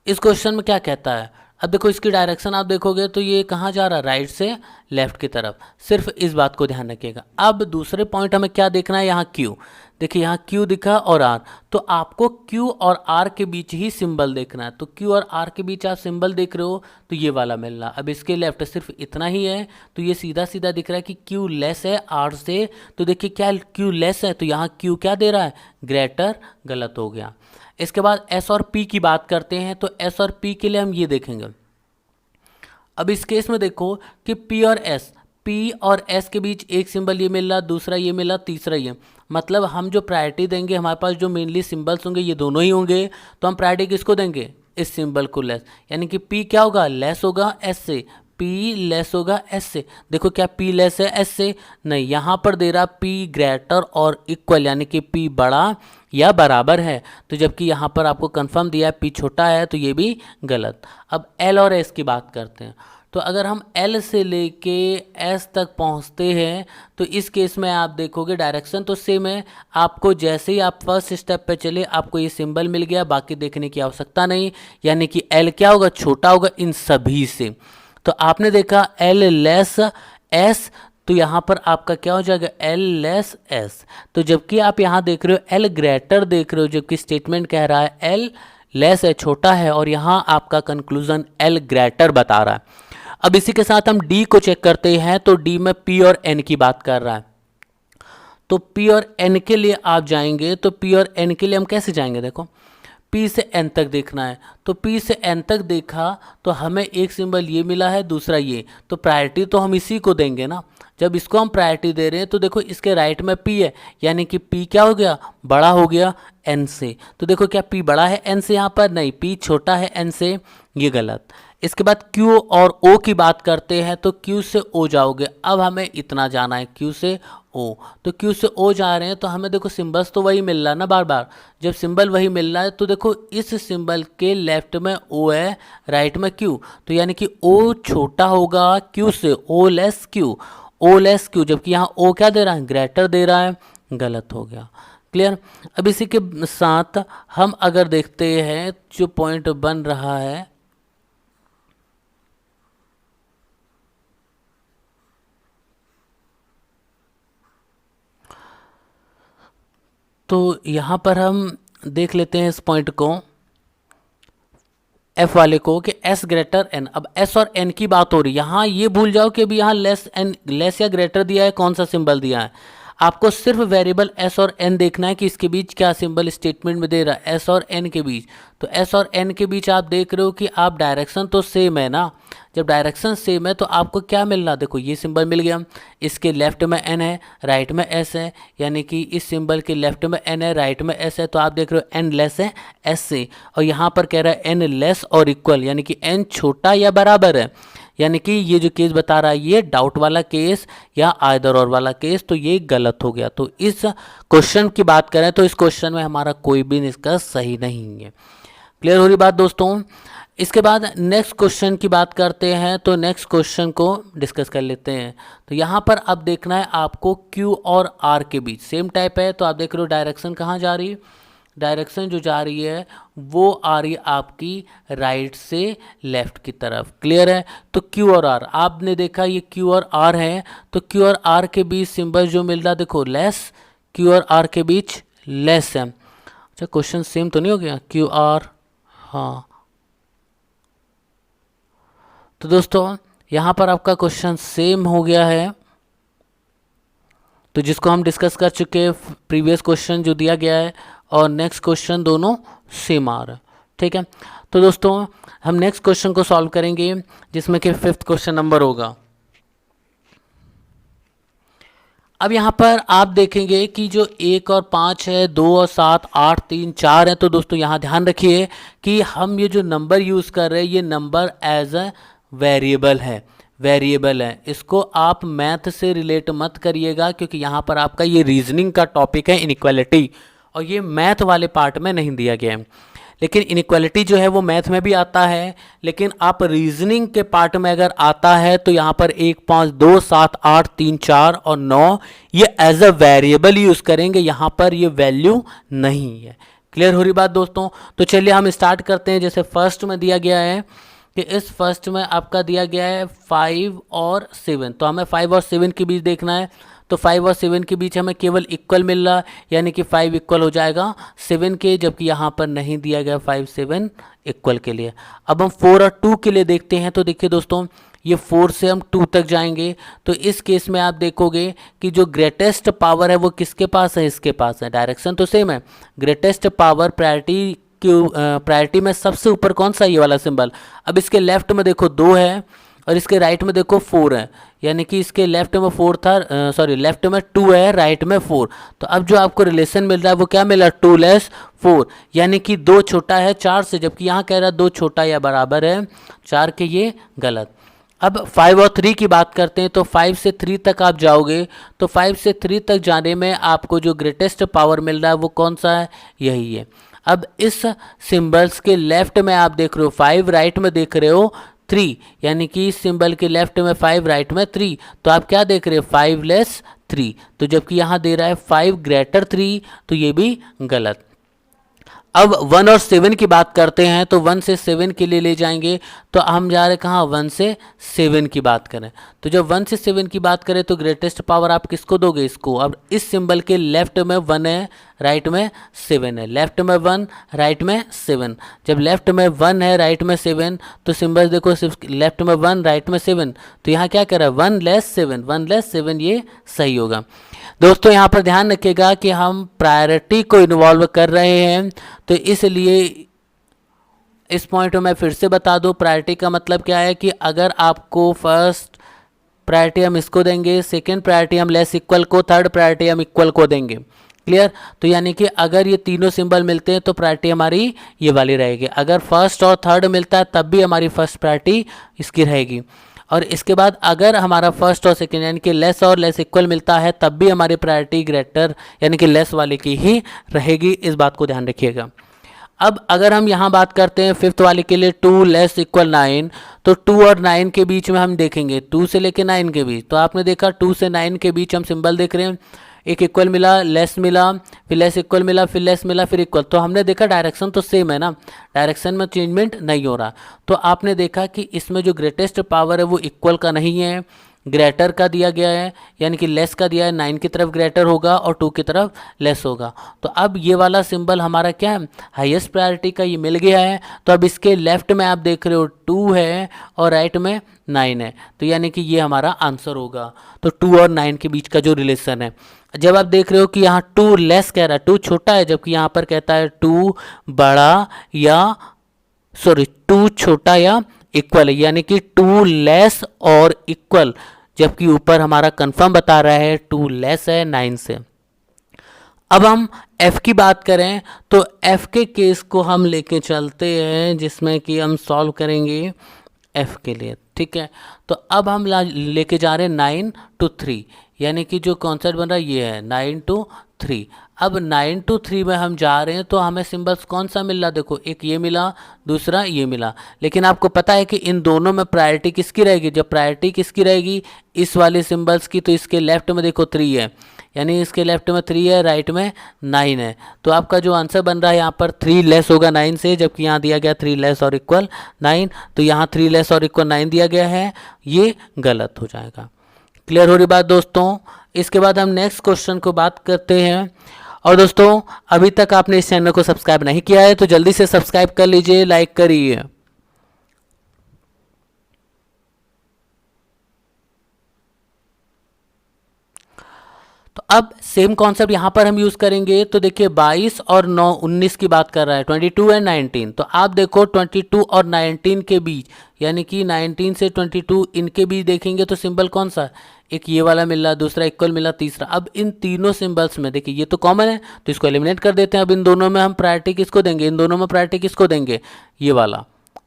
इस क्वेश्चन में क्या कहता है, अब देखो इसकी डायरेक्शन आप देखोगे तो ये कहाँ जा रहा है, राइट से लेफ्ट की तरफ। सिर्फ इस बात को ध्यान रखिएगा। अब दूसरे पॉइंट हमें क्या देखना है, यहाँ क्यू। देखिए यहाँ क्यू दिखा और आर, तो आपको क्यू और आर के बीच ही सिंबल देखना है। तो क्यू और आर के बीच आप सिंबल देख रहे हो तो ये वाला मिल रहा। अब इसके लेफ्ट सिर्फ इतना ही है, तो ये सीधा सीधा दिख रहा है कि क्यू लेस है आर से। तो देखिए क्या क्यू लेस है, तो यहाँ क्यू क्या दे रहा है, ग्रेटर, गलत हो गया। इसके बाद एस और पी की बात करते हैं, तो एस और पी के लिए हम ये देखेंगे। अब इस केस में देखो कि पी और एस, पी और एस के बीच एक सिंबल ये मिल रहा, दूसरा ये मिला, तीसरा ये, मतलब हम जो प्रायोरिटी देंगे, हमारे पास जो मेनली सिंबल्स होंगे ये दोनों ही होंगे, तो हम प्रायोरिटी किसको देंगे, इस सिंबल को लेस, यानी कि पी क्या होगा, लेस होगा एस से, पी लेस होगा एस से। देखो क्या पी लेस है एस से, नहीं, यहाँ पर दे रहा पी ग्रेटर और इक्वल, यानी कि पी बड़ा या बराबर है, तो जबकि यहाँ पर आपको कंफर्म दिया है पी छोटा है, तो ये भी गलत। अब एल और एस की बात करते हैं। तो अगर हम एल से लेके एस तक पहुँचते हैं तो इस केस में आप देखोगे डायरेक्शन तो सेम है, आपको जैसे ही आप फर्स्ट स्टेप पे चले आपको ये सिंबल मिल गया, बाकी देखने की आवश्यकता नहीं, यानी कि एल क्या होगा, छोटा होगा इन सभी से। तो आपने देखा एल लेस एस, तो यहाँ पर आपका क्या हो जाएगा, एल लेस एस। तो जबकि आप यहाँ देख रहे हो एल ग्रेटर देख रहे हो, जबकि स्टेटमेंट कह रहा है एल लेस है, छोटा है, और यहाँ आपका कंक्लूजन एल ग्रेटर बता रहा है। अब इसी के साथ हम डी को चेक करते हैं, तो डी में पी और एन की बात कर रहा है। तो पी और एन के लिए आप जाएंगे, तो पी और एन के लिए हम कैसे जाएंगे, देखो P से N तक देखना है, तो P से N तक देखा तो हमें एक सिंबल ये मिला है, दूसरा ये, तो प्रायोरिटी तो हम इसी को देंगे ना। जब इसको हम प्रायोरिटी दे रहे हैं तो देखो इसके राइट में P है, यानी कि P क्या हो गया, बड़ा हो गया N से। तो देखो क्या P बड़ा है N से, यहाँ पर नहीं, P छोटा है N से, ये गलत। इसके बाद Q और O की बात करते हैं, तो Q से O जाओगे। अब हमें इतना जाना है Q से O, तो Q से O जा रहे हैं तो हमें देखो सिंबल्स तो वही मिल रहा है ना बार बार। जब सिंबल वही मिल रहा है तो देखो इस सिंबल के लेफ्ट में O है, राइट में Q, तो यानी कि O छोटा होगा Q से, O less Q, O less Q, जबकि यहाँ O क्या दे रहा है, ग्रेटर दे रहा है, गलत हो गया। क्लियर। अब इसी के साथ हम अगर देखते हैं जो पॉइंट बन रहा है, तो यहाँ पर हम देख लेते हैं इस पॉइंट को, एफ वाले को, कि एस ग्रेटर एन। अब एस और एन की बात हो रही है, यहाँ ये भूल जाओ कि अभी यहाँ लेस एन, लेस या ग्रेटर दिया है, कौन सा सिंबल दिया है। आपको सिर्फ वेरिएबल एस और एन देखना है कि इसके बीच क्या सिंबल स्टेटमेंट में दे रहा है, एस और एन के बीच। तो एस और एन के बीच आप देख रहे हो कि आप डायरेक्शन तो सेम है ना, जब डायरेक्शन सेम है तो आपको क्या मिल रहा, देखो ये सिंबल मिल गया, इसके लेफ्ट में एन है, राइट में एस है, यानी कि इस सिंबल के लेफ्ट में एन है, राइट में एस है, तो आप देख रहे हो एन लेस है एस से। और यहाँ पर कह रहा है एन लेस और इक्वल, यानी कि एन छोटा या बराबर है, यानी कि ये जो केस बता रहा है ये डाउट वाला केस या आइदर और वाला केस, तो ये गलत हो गया। तो इस क्वेश्चन की बात करें तो इस क्वेश्चन में हमारा कोई भी निष्कर्ष सही नहीं है। क्लियर हो रही बात दोस्तों। इसके बाद नेक्स्ट क्वेश्चन की बात करते हैं, तो नेक्स्ट क्वेश्चन को डिस्कस कर लेते हैं। तो यहाँ पर अब देखना है आपको Q और R के बीच सेम टाइप है, तो आप देख रहे हो डायरेक्शन कहाँ जा रही है, डायरेक्शन जो जा रही है वो आ रही है आपकी राइट से लेफ्ट की तरफ। क्लियर है। तो Q और R आपने देखा ये Q और R है, तो Q और R के बीच सिंबल जो मिल रहा देखो लेस, Q और R के बीच लेस है। अच्छा क्वेश्चन सेम तो नहीं हो गया, Q R, हाँ। तो दोस्तों यहाँ पर आपका क्वेश्चन सेम हो गया है, तो जिसको हम डिस्कस कर चुके हैं प्रीवियस क्वेश्चन जो दिया गया है और नेक्स्ट क्वेश्चन दोनों सेम आ रहा है। ठीक है। तो दोस्तों हम नेक्स्ट क्वेश्चन को सॉल्व करेंगे जिसमें कि 5th क्वेश्चन नंबर होगा। अब यहाँ पर आप देखेंगे कि जो 1 और 5 है, 2 और 7, 8, 3, 4 है, तो दोस्तों यहाँ ध्यान रखिए कि हम ये जो नंबर यूज़ कर रहे हैं ये नंबर एज अ वेरिएबल है, वेरिएबल है। इसको आप मैथ से रिलेट मत करिएगा क्योंकि यहाँ पर आपका ये रीजनिंग का टॉपिक है इनइक्वालिटी, और ये मैथ वाले पार्ट में नहीं दिया गया है। लेकिन इनइक्वालिटी जो है वो मैथ में भी आता है, लेकिन आप रीजनिंग के पार्ट में अगर आता है तो यहाँ पर 1, 5, 2, 7, 8, 3, 4 और 9 ये एज अ वेरिएबल यूज़ करेंगे, यहाँ पर ये वैल्यू नहीं है। क्लियर हो रही बात दोस्तों। तो चलिए हम स्टार्ट करते हैं। जैसे फर्स्ट में दिया गया है कि इस फर्स्ट में आपका दिया गया है 5 और 7, तो हमें 5 और 7 के बीच देखना है। तो 5 और 7 के बीच हमें केवल इक्वल मिल रहा है, यानी कि 5 इक्वल हो जाएगा 7 के, जबकि यहाँ पर नहीं दिया गया 5, 7 इक्वल के लिए। अब हम 4 और 2 के लिए देखते हैं। तो देखिए दोस्तों ये 4 से हम 2 तक जाएंगे, तो इस केस में आप देखोगे कि जो ग्रेटेस्ट पावर है वो किसके पास है, इसके पास है। डायरेक्शन तो सेम है, ग्रेटेस्ट पावर प्रायोरिटी प्रायोरिटी में सबसे ऊपर कौन सा, ये वाला सिंबल। अब इसके लेफ्ट में देखो 2 है और इसके राइट में देखो 4 है, यानी कि इसके लेफ्ट में 4 था, सॉरी लेफ्ट में 2 है, राइट में 4। तो अब जो आपको रिलेशन मिल रहा है वो क्या मिला, 2 लेस 4, यानी कि 2 छोटा है 4 से, जबकि यहाँ कह रहा है 2 छोटा या बराबर है 4 के, ये गलत। अब 5 और 3 की बात करते हैं। तो 5 से 3 तक आप जाओगे, तो 5 से 3 तक जाने में आपको जो ग्रेटेस्ट पावर मिल रहा है वो कौन सा है, यही है। अब इस सिंबल्स के लेफ्ट में आप देख रहे हो 5, राइट में देख रहे हो 3, यानी कि इस सिंबल के लेफ्ट में 5, राइट में 3, तो आप क्या देख रहे हो 5 लेस 3, तो जबकि यहाँ दे रहा है 5 ग्रेटर 3, तो ये भी गलत। अब 1 और 7 की बात करते हैं। तो 1 से 7 के लिए ले जाएंगे, तो हम जा रहे कहाँ, 1 से 7 की बात करें। तो जब 1 से 7 की बात करें तो ग्रेटेस्ट पावर आप किसको दोगे, इसको। अब इस सिंबल के लेफ्ट में 1 है, राइट में 7 है, लेफ्ट में 1 राइट में 7। जब लेफ्ट में 1 है राइट में 7 तो सिंबल्स देखो सिर्फ लेफ्ट में 1 राइट में 7, तो यहाँ क्या कर रहा है 1 लेस 7, 1 लेस 7, ये सही होगा। दोस्तों यहाँ पर ध्यान रखिएगा कि हम प्रायोरिटी को इन्वॉल्व कर रहे हैं, तो इसलिए इस पॉइंट में मैं फिर से बता दूं, प्रायोरिटी का मतलब क्या है कि अगर आपको फर्स्ट प्रायोरिटी हम इसको देंगे, सेकंड प्रायोरिटी हम लेस इक्वल को, थर्ड प्रायोरिटी हम इक्वल को देंगे। क्लियर? तो यानी कि अगर ये तीनों सिंबल मिलते हैं तो प्रायोरिटी हमारी ये वाली रहेगी। अगर फर्स्ट और थर्ड मिलता है तब भी हमारी फर्स्ट प्रायोरिटी इसकी रहेगी। और इसके बाद अगर हमारा फर्स्ट और सेकंड यानी कि लेस और लेस इक्वल मिलता है तब भी हमारी प्रायोरिटी ग्रेटर यानी कि लेस वाले की ही रहेगी। इस बात को ध्यान रखिएगा। अब अगर हम यहाँ बात करते हैं फिफ्थ वाले के लिए 2 लेस इक्वल 9, तो 2 और 9 के बीच में हम देखेंगे 2 से लेके 9 के बीच, तो आपने देखा 2 से 9 के बीच हम सिंबल देख रहे हैं, एक इक्वल मिला, लेस मिला, फिर लेस इक्वल मिला, फिर लेस मिला, फिर इक्वल। तो हमने देखा डायरेक्शन तो सेम है ना, डायरेक्शन में चेंजमेंट नहीं हो रहा। तो आपने देखा कि इसमें जो ग्रेटेस्ट पावर है वो इक्वल का नहीं है, ग्रेटर का दिया गया है, यानी कि लेस का दिया है। 9 की तरफ ग्रेटर होगा और 2 की तरफ लेस होगा। तो अब ये वाला सिंबल हमारा क्या है, हाईएस्ट प्रायोरिटी का, ये मिल गया है। तो अब इसके लेफ्ट में आप देख रहे हो 2 है और राइट में 9 है, तो यानी कि ये हमारा आंसर होगा। तो 2 और 9 के बीच का जो रिलेशन है, जब आप देख रहे हो कि यहाँ 2 लेस कह रहा है, 2 छोटा है, जबकि यहाँ पर कहता है 2 बड़ा या 2 छोटा या इक्वल है, यानी कि 2 लेस और इक्वल, जबकि ऊपर हमारा कंफर्म बता रहा है 2 लेस है 9 से। अब हम f की बात करें तो f के केस को हम लेके चलते हैं, जिसमें कि हम सॉल्व करेंगे f के लिए। ठीक है, तो अब हम लेके जा रहे हैं 9 to 3, यानी कि जो कॉन्सेप्ट बन रहा है ये है 9 to 3। अब 9 to 3 में हम जा रहे हैं तो हमें सिंबल्स कौन सा मिल रहा, देखो एक ये मिला, दूसरा ये मिला। लेकिन आपको पता है कि इन दोनों में प्रायोरिटी किसकी रहेगी, जब प्रायोरिटी किसकी रहेगी इस वाले सिंबल्स की, तो इसके लेफ्ट में देखो 3 है, यानी इसके लेफ्ट में 3 है, राइट में 9 है। तो आपका जो आंसर बन रहा है यहाँ पर 3 लेस होगा 9 से, जबकि यहाँ दिया गया 3 लेस और इक्वल 9, तो यहाँ 3 लेस और इक्वल 9 दिया गया है, ये गलत हो जाएगा। क्लियर हो रही बात दोस्तों? इसके बाद हम नेक्स्ट क्वेश्चन को बात करते हैं। और दोस्तों अभी तक आपने इस चैनल को सब्सक्राइब नहीं किया है तो जल्दी से सब्सक्राइब कर लीजिए, लाइक करिए। तो अब सेम कॉन्सेप्ट यहां पर हम यूज करेंगे। तो देखिए 22 और 9 19 की बात कर रहा है, 22 एंड 19। तो आप देखो 22 और 19 के बीच, यानी कि 19 से 22 इनके बीच देखेंगे तो सिंबल कौन सा, एक ये वाला मिल रहा, दूसरा इक्वल मिला, तीसरा। अब इन तीनों सिंबल्स में देखिए ये तो कॉमन है तो इसको एलिमिनेट कर देते हैं। अब इन दोनों में हम प्रायोरिटी किसको देंगे, इन दोनों में प्रायोरिटी किसको देंगे, ये वाला,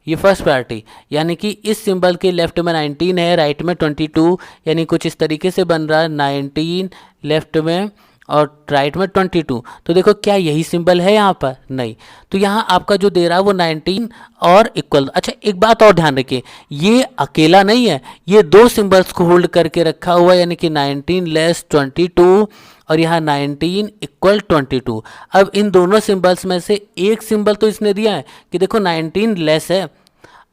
ये फर्स्ट प्रायोरिटी। यानी कि इस सिंबल के लेफ्ट में 19 है, राइट में 22, यानी कुछ इस तरीके से बन रहा है 19 लेफ्ट में और राइट में 22। तो देखो क्या यही सिंबल है यहाँ पर, नहीं। तो यहाँ आपका जो दे रहा है वो 19 और इक्वल। अच्छा एक बात और ध्यान रखिए, ये अकेला नहीं है, ये दो सिंबल्स को होल्ड करके रखा हुआ है, यानी कि 19 लेस 22 और यहाँ 19 इक्वल 22। अब इन दोनों सिंबल्स में से एक सिंबल तो इसने दिया है कि देखो 19 लेस है।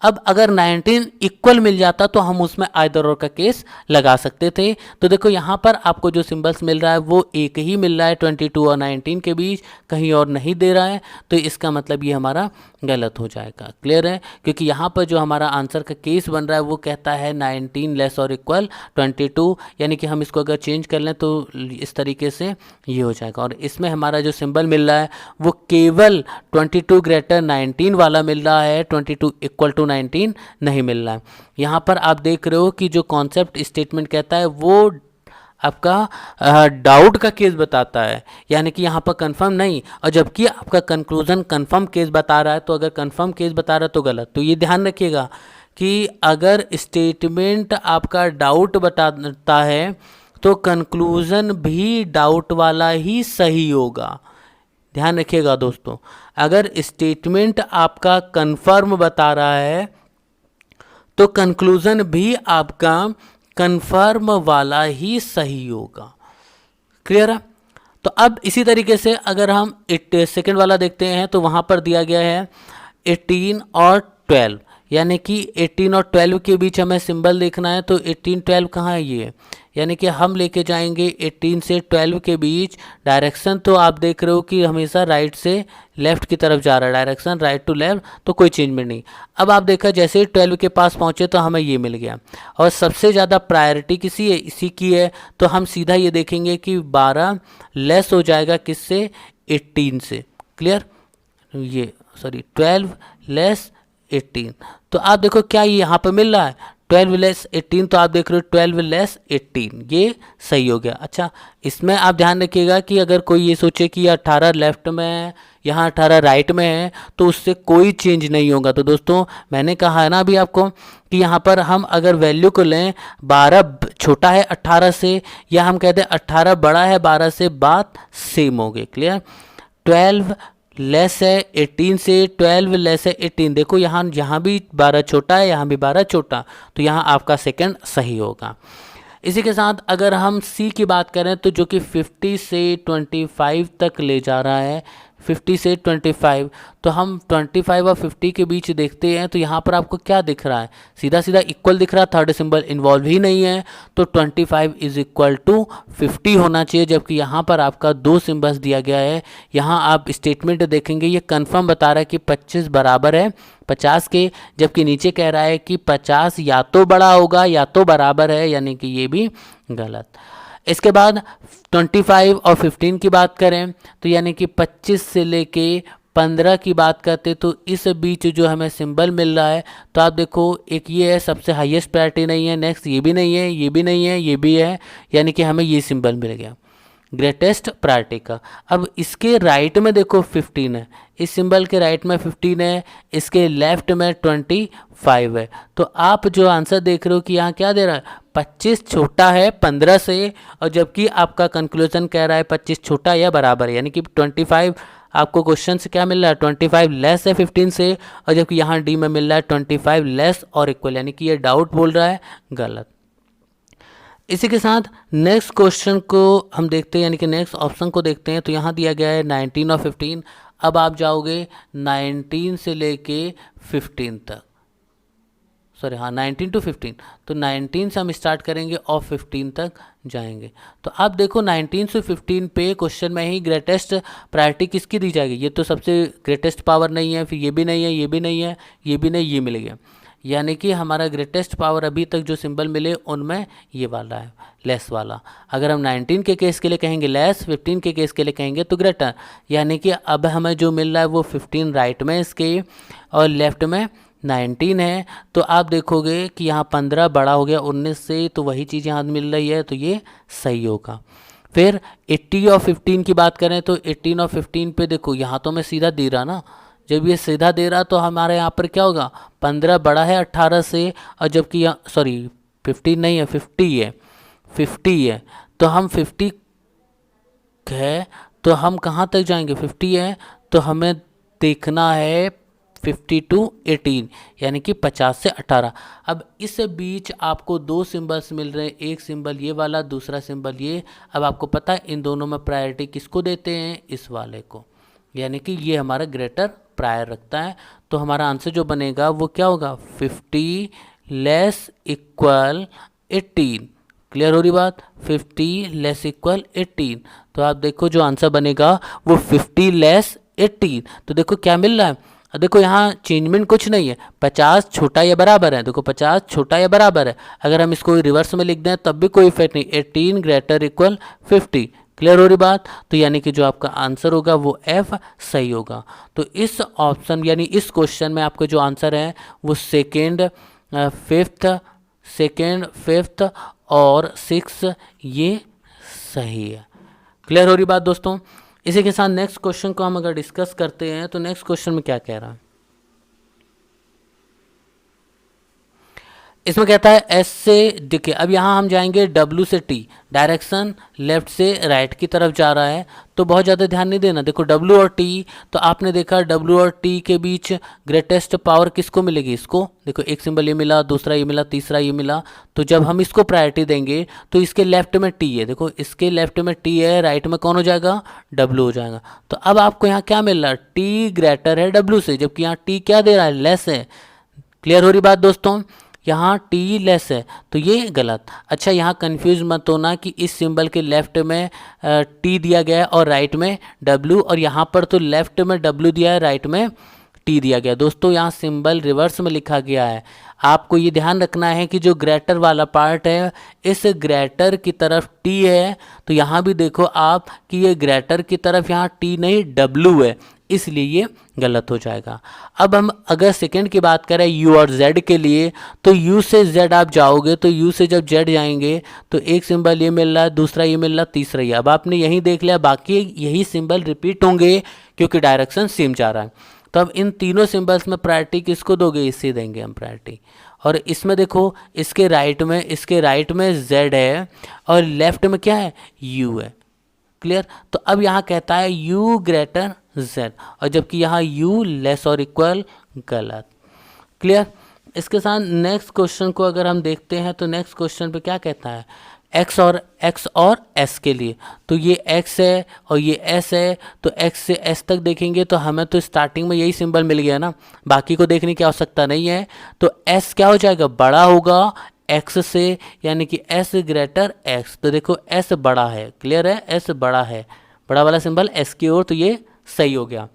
अब अगर 19 इक्वल मिल जाता तो हम उसमें आइदर और का केस लगा सकते थे। तो देखो यहाँ पर आपको जो सिंबल्स मिल रहा है वो एक ही मिल रहा है 22 और 19 के बीच, कहीं और नहीं दे रहा है, तो इसका मतलब ये हमारा गलत हो जाएगा। क्लियर है? क्योंकि यहाँ पर जो हमारा आंसर का केस बन रहा है वो कहता है 19 लेस और इक्वल 22, यानी कि हम इसको अगर चेंज कर लें तो इस तरीके से ये हो जाएगा। और इसमें हमारा जो सिंबल मिल रहा है वो केवल 22 ग्रेटर 19 वाला मिल रहा है, 22 इक्वल टू 19 नहीं मिल रहा है। यहाँ पर आप देख रहे हो कि जो कॉन्सेप्ट स्टेटमेंट कहता है वो आपका डाउट का केस बताता है, यानी कि यहाँ पर कंफर्म नहीं, और जबकि आपका कंक्लूजन कंफर्म केस बता रहा है। तो अगर कंफर्म केस बता रहा है तो गलत। तो ये ध्यान रखिएगा कि अगर स्टेटमेंट आपका डाउट बताता है तो कंक्लूजन भी डाउट वाला ही सही होगा। ध्यान रखिएगा दोस्तों, अगर स्टेटमेंट आपका कंफर्म बता रहा है तो कंक्लूजन भी आपका कंफर्म वाला ही सही होगा। क्लियर है? तो अब इसी तरीके से अगर हम सेकंड वाला देखते हैं तो वहां पर दिया गया है 18 और 12, यानी कि 18 और 12 के बीच हमें सिंबल देखना है, तो 18 12 कहाँ है, ये यानी कि हम लेके जाएंगे 18 से 12 के बीच। डायरेक्शन तो आप देख रहे हो कि हमेशा राइट से लेफ्ट की तरफ जा रहा है, डायरेक्शन राइट टू लेफ्ट, तो कोई चेंजमेंट नहीं। अब आप देखा जैसे ही 12 के पास पहुंचे तो हमें ये मिल गया, और सबसे ज़्यादा प्रायोरिटी किसी है, इसी की है, तो हम सीधा ये देखेंगे कि 12 लेस हो जाएगा किससे, 18 से। क्लियर, ये सॉरी 12 लेस 18, तो आप देखो क्या ये यहाँ पर मिल रहा है 12 लेस 18, तो आप देख रहे हो 12 लेस 18, ये सही हो गया। अच्छा, इसमें आप ध्यान रखिएगा कि अगर कोई ये सोचे कि 18 लेफ्ट में है, यहाँ 18 राइट में है, तो उससे कोई चेंज नहीं होगा। तो दोस्तों मैंने कहा है ना अभी आपको कि यहाँ पर हम अगर वैल्यू को लें 12 छोटा है 18 से, या हम कहते हैं 18 बड़ा है 12 से, बात सेम हो गई। क्लियर, 12 लेस है 18 से, 12 लेस है 18, देखो यहाँ भी 12 छोटा है, यहाँ भी 12 छोटा, तो यहाँ आपका सेकंड सही होगा। इसी के साथ अगर हम सी की बात करें तो जो कि 50 से 25 तक ले जा रहा है, 50 से 25, तो हम 25 और 50 के बीच देखते हैं, तो यहाँ पर आपको क्या दिख रहा है, सीधा सीधा इक्वल दिख रहा है, थर्ड सिंबल इन्वॉल्व ही नहीं है, तो 25 इज इक्वल टू 50 होना चाहिए, जबकि यहाँ पर आपका 2 सिंबल्स दिया गया है। यहाँ आप स्टेटमेंट देखेंगे ये कंफर्म बता रहा है कि 25 बराबर है 50 के, जबकि नीचे कह रहा है कि 50 या तो बड़ा होगा या तो बराबर है, यानी कि ये भी गलत। इसके बाद 25 और 15 की बात करें तो यानी कि 25 से लेके 15 की बात करते, तो इस बीच जो हमें सिंबल मिल रहा है, तो आप देखो एक ये है सबसे हाईएस्ट प्रायोरिटी नहीं है, नेक्स्ट ये भी नहीं है, ये भी नहीं है, ये भी है, यानी कि हमें ये सिंबल मिल गया ग्रेटेस्ट प्रायोरिटी का। अब इसके राइट में देखो 15 है, इस सिंबल के राइट में 15 है, इसके लेफ्ट में 25 है, तो आप जो आंसर देख रहे हो कि यहाँ क्या दे रहा है, 25 छोटा है 15 से, और जबकि आपका कंक्लूजन कह रहा है 25 छोटा या बराबर है, यानी कि 25 आपको क्वेश्चन से क्या मिल रहा है 25 लेस है 15 से, और जबकि यहाँ डी में मिल रहा है 25 लेस और इक्वल, यानी कि ये डाउट बोल रहा है गलत। इसी के साथ नेक्स्ट क्वेश्चन को हम देखते हैं, यानी कि नेक्स्ट ऑप्शन को देखते हैं, तो यहाँ दिया गया है 19 और 15। अब आप जाओगे 19 से लेके 15 तक, सॉरी हाँ 19 टू 15, तो 19 से हम स्टार्ट करेंगे और 15 तक जाएंगे। तो आप देखो 19 से 15 पे क्वेश्चन में ही ग्रेटेस्ट प्रायोरिटी किसकी दी जाएगी, ये तो सबसे ग्रेटेस्ट पावर नहीं है, फिर ये भी नहीं है, ये भी नहीं है, ये भी नहीं, ये मिल गया, यानी कि हमारा ग्रेटेस्ट पावर अभी तक जो सिंबल मिले उनमें ये वाला है लेस वाला। अगर हम 19 के केस के लिए कहेंगे लेस, 15 के केस के लिए कहेंगे तो ग्रेटर, यानी कि अब हमें जो मिल रहा है वो 15 राइट में इसके और लेफ्ट में 19 है, तो आप देखोगे कि यहाँ 15 बड़ा हो गया 19 से, तो वही चीज़ यहाँ मिल रही है, तो ये सही होगा। फिर 80 और 15 की बात करें तो 18 और 15 पे देखो यहाँ तो मैं सीधा दे रहा ना, जब ये सीधा दे रहा तो हमारे यहाँ पर क्या होगा 15 बड़ा है 18 से, और जबकि यहाँ सॉरी 15 नहीं है 50 है, 50 है, तो हम 50 है तो हम कहाँ तक जाएंगे 50 है, तो हमें देखना है 50 टू 18, यानी कि 50 से 18। अब इस बीच आपको 2 सिंबल्स मिल रहे हैं, एक सिंबल ये वाला, दूसरा सिंबल ये। अब आपको पता है इन दोनों में प्रायोरिटी किसको देते हैं, इस वाले को, यानी कि ये हमारा ग्रेटर प्रायर रखता है, तो हमारा आंसर जो बनेगा वो क्या होगा 50 लेस इक्वल 18। क्लियर हो रही बात, 50 लेस इक्वल 18, तो आप देखो जो आंसर बनेगा वो 50 लेस 18। तो देखो क्या मिल रहा है, देखो यहाँ चेंजमेंट कुछ नहीं है, 50 छोटा या बराबर है, देखो 50 छोटा या बराबर है, अगर हम इसको रिवर्स में लिख दें तब भी कोई इफेक्ट नहीं, 18 ग्रेटर इक्वल 50। क्लियर हो रही बात, तो यानी कि जो आपका आंसर होगा वो एफ सही होगा। तो इस ऑप्शन यानी इस क्वेश्चन में आपका जो आंसर है वो सेकेंड, फिफ्थ और 6 ये सही है। क्लियर हो रही बात दोस्तों। इसी के साथ नेक्स्ट क्वेश्चन को हम अगर डिस्कस करते हैं तो नेक्स्ट क्वेश्चन में क्या कह रहा है, इसमें कहता है एस से देखिए, अब यहाँ हम जाएंगे डब्ल्यू से टी, डायरेक्शन लेफ्ट से राइट की तरफ जा रहा है, तो बहुत ज़्यादा ध्यान नहीं देना। देखो डब्ल्यू और टी, तो आपने देखा डब्ल्यू और टी के बीच ग्रेटेस्ट पावर किसको मिलेगी, इसको देखो एक सिंबल ये मिला, दूसरा ये मिला, तीसरा ये मिला, तो जब हम इसको प्रायोरिटी देंगे तो इसके लेफ्ट में टी है, देखो इसके लेफ्ट में टी है, राइट में कौन हो जाएगा डब्ल्यू हो जाएगा। तो अब आपको यहाँ क्या मिल रहा है, टी ग्रेटर है डब्ल्यू से, जबकि यहाँ टी क्या दे रहा है लेस है। क्लियर हो रही बात दोस्तों? यहाँ टी लेस है तो ये गलत। अच्छा, यहाँ कंफ्यूज मत होना कि इस सिंबल के लेफ्ट में टी दिया गया है और राइट में डब्ल्यू, और यहाँ पर तो लेफ्ट में डब्ल्यू दिया है, राइट में टी दिया गया। दोस्तों यहाँ सिंबल रिवर्स में लिखा गया है। आपको ये ध्यान रखना है कि जो ग्रेटर वाला पार्ट है, इस ग्रेटर की तरफ टी है, तो यहाँ भी देखो आप कि ये ग्रेटर की तरफ यहाँ टी नहीं डब्ल्यू है, इसलिए ये गलत हो जाएगा। अब हम अगर सेकंड की बात करें यू और जेड के लिए, तो यू से जेड आप जाओगे, तो यू से जब जेड जाएंगे तो एक सिंबल ये मिल रहा है, दूसरा ये मिल रहा है, तीसरा ये। अब आपने यही देख लिया, बाकी यही सिंबल रिपीट होंगे क्योंकि डायरेक्शन सेम जा रहा है। तो अब इन तीनों सिंबल्स में प्रायोरिटी किसको दोगे? इसे देंगे हम प्रायोरिटी। और इसमें देखो इसके राइट में z है और लेफ्ट में क्या है? u है। क्लियर? तो अब यहाँ कहता है u ग्रेटर z, और जबकि यहाँ u लेस और इक्वल, गलत। क्लियर? इसके साथ नेक्स्ट क्वेश्चन को अगर हम देखते हैं तो नेक्स्ट क्वेश्चन पे क्या कहता है? x और s के लिए, तो ये x है और ये s है, तो x से s तक देखेंगे तो हमें तो स्टार्टिंग में यही सिंबल मिल गया ना, बाकी को देखने की आवश्यकता नहीं है। तो s क्या हो जाएगा? बड़ा होगा x से, यानी कि s ग्रेटर x। तो देखो s बड़ा है, क्लियर है? s बड़ा है, बड़ा वाला सिंबल s की ओर, तो ये सही हो गया।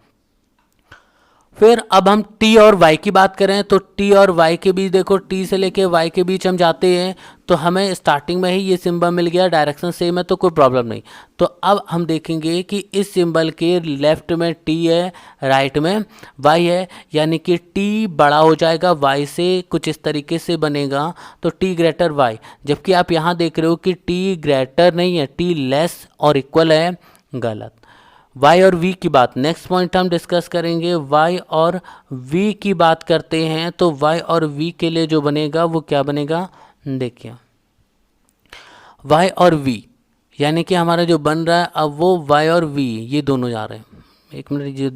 फिर अब हम t और y की बात करें तो t और y के बीच देखो, t से लेके y के बीच हम जाते हैं तो हमें स्टार्टिंग में ही ये सिंबल मिल गया, डायरेक्शन सेम है तो कोई प्रॉब्लम नहीं। तो अब हम देखेंगे कि इस सिंबल के लेफ्ट में t है, राइट में y है, यानी कि t बड़ा हो जाएगा y से, कुछ इस तरीके से बनेगा, तो t ग्रेटर y। जबकि आप यहाँ देख रहे हो कि t ग्रेटर नहीं है, t लेस और इक्वल है, गलत। y और v की बात, नेक्स्ट पॉइंट हम डिस्कस करेंगे। y और v की बात करते हैं तो y और v के लिए जो बनेगा वो क्या बनेगा? देखिए y और v, यानी कि हमारा जो बन रहा है अब वो y और v ये दोनों जा रहे हैं। एक मिनट, ये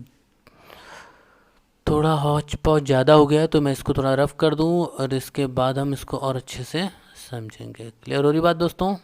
थोड़ा हौच पौच ज़्यादा हो गया है तो मैं इसको थोड़ा रफ कर दूं और इसके बाद हम इसको और अच्छे से समझेंगे। क्लियर हो रही बात दोस्तों?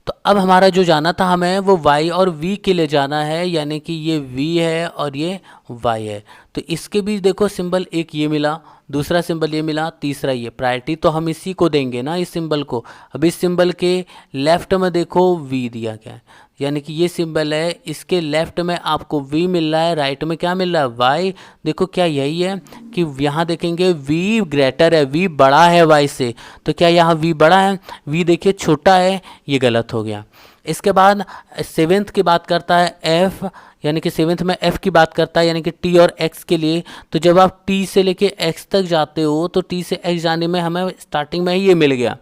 तो अब हमारा जो जाना था हमें वो y और v के लिए जाना है, यानी कि ये v है और ये y है। तो इसके बीच देखो सिंबल एक ये मिला, दूसरा सिंबल ये मिला, तीसरा ये। प्रायोरिटी तो हम इसी को देंगे ना, इस सिंबल को। अब इस सिंबल के लेफ्ट में देखो v दिया गया है, यानी कि ये सिंबल है, इसके लेफ्ट में आपको v मिल रहा है, राइट में क्या मिल रहा है? y। देखो क्या यही है कि यहाँ देखेंगे v ग्रेटर है, v बड़ा है y से, तो क्या यहाँ v बड़ा है? v देखिए छोटा है, ये गलत हो गया। इसके बाद सेवेंथ की बात करता है f, यानी कि सेवेंथ में f की बात करता है, यानी कि t और x के लिए। तो जब आप t से लेके x तक जाते हो तो t से x जाने में हमें स्टार्टिंग में ही ये मिल गया।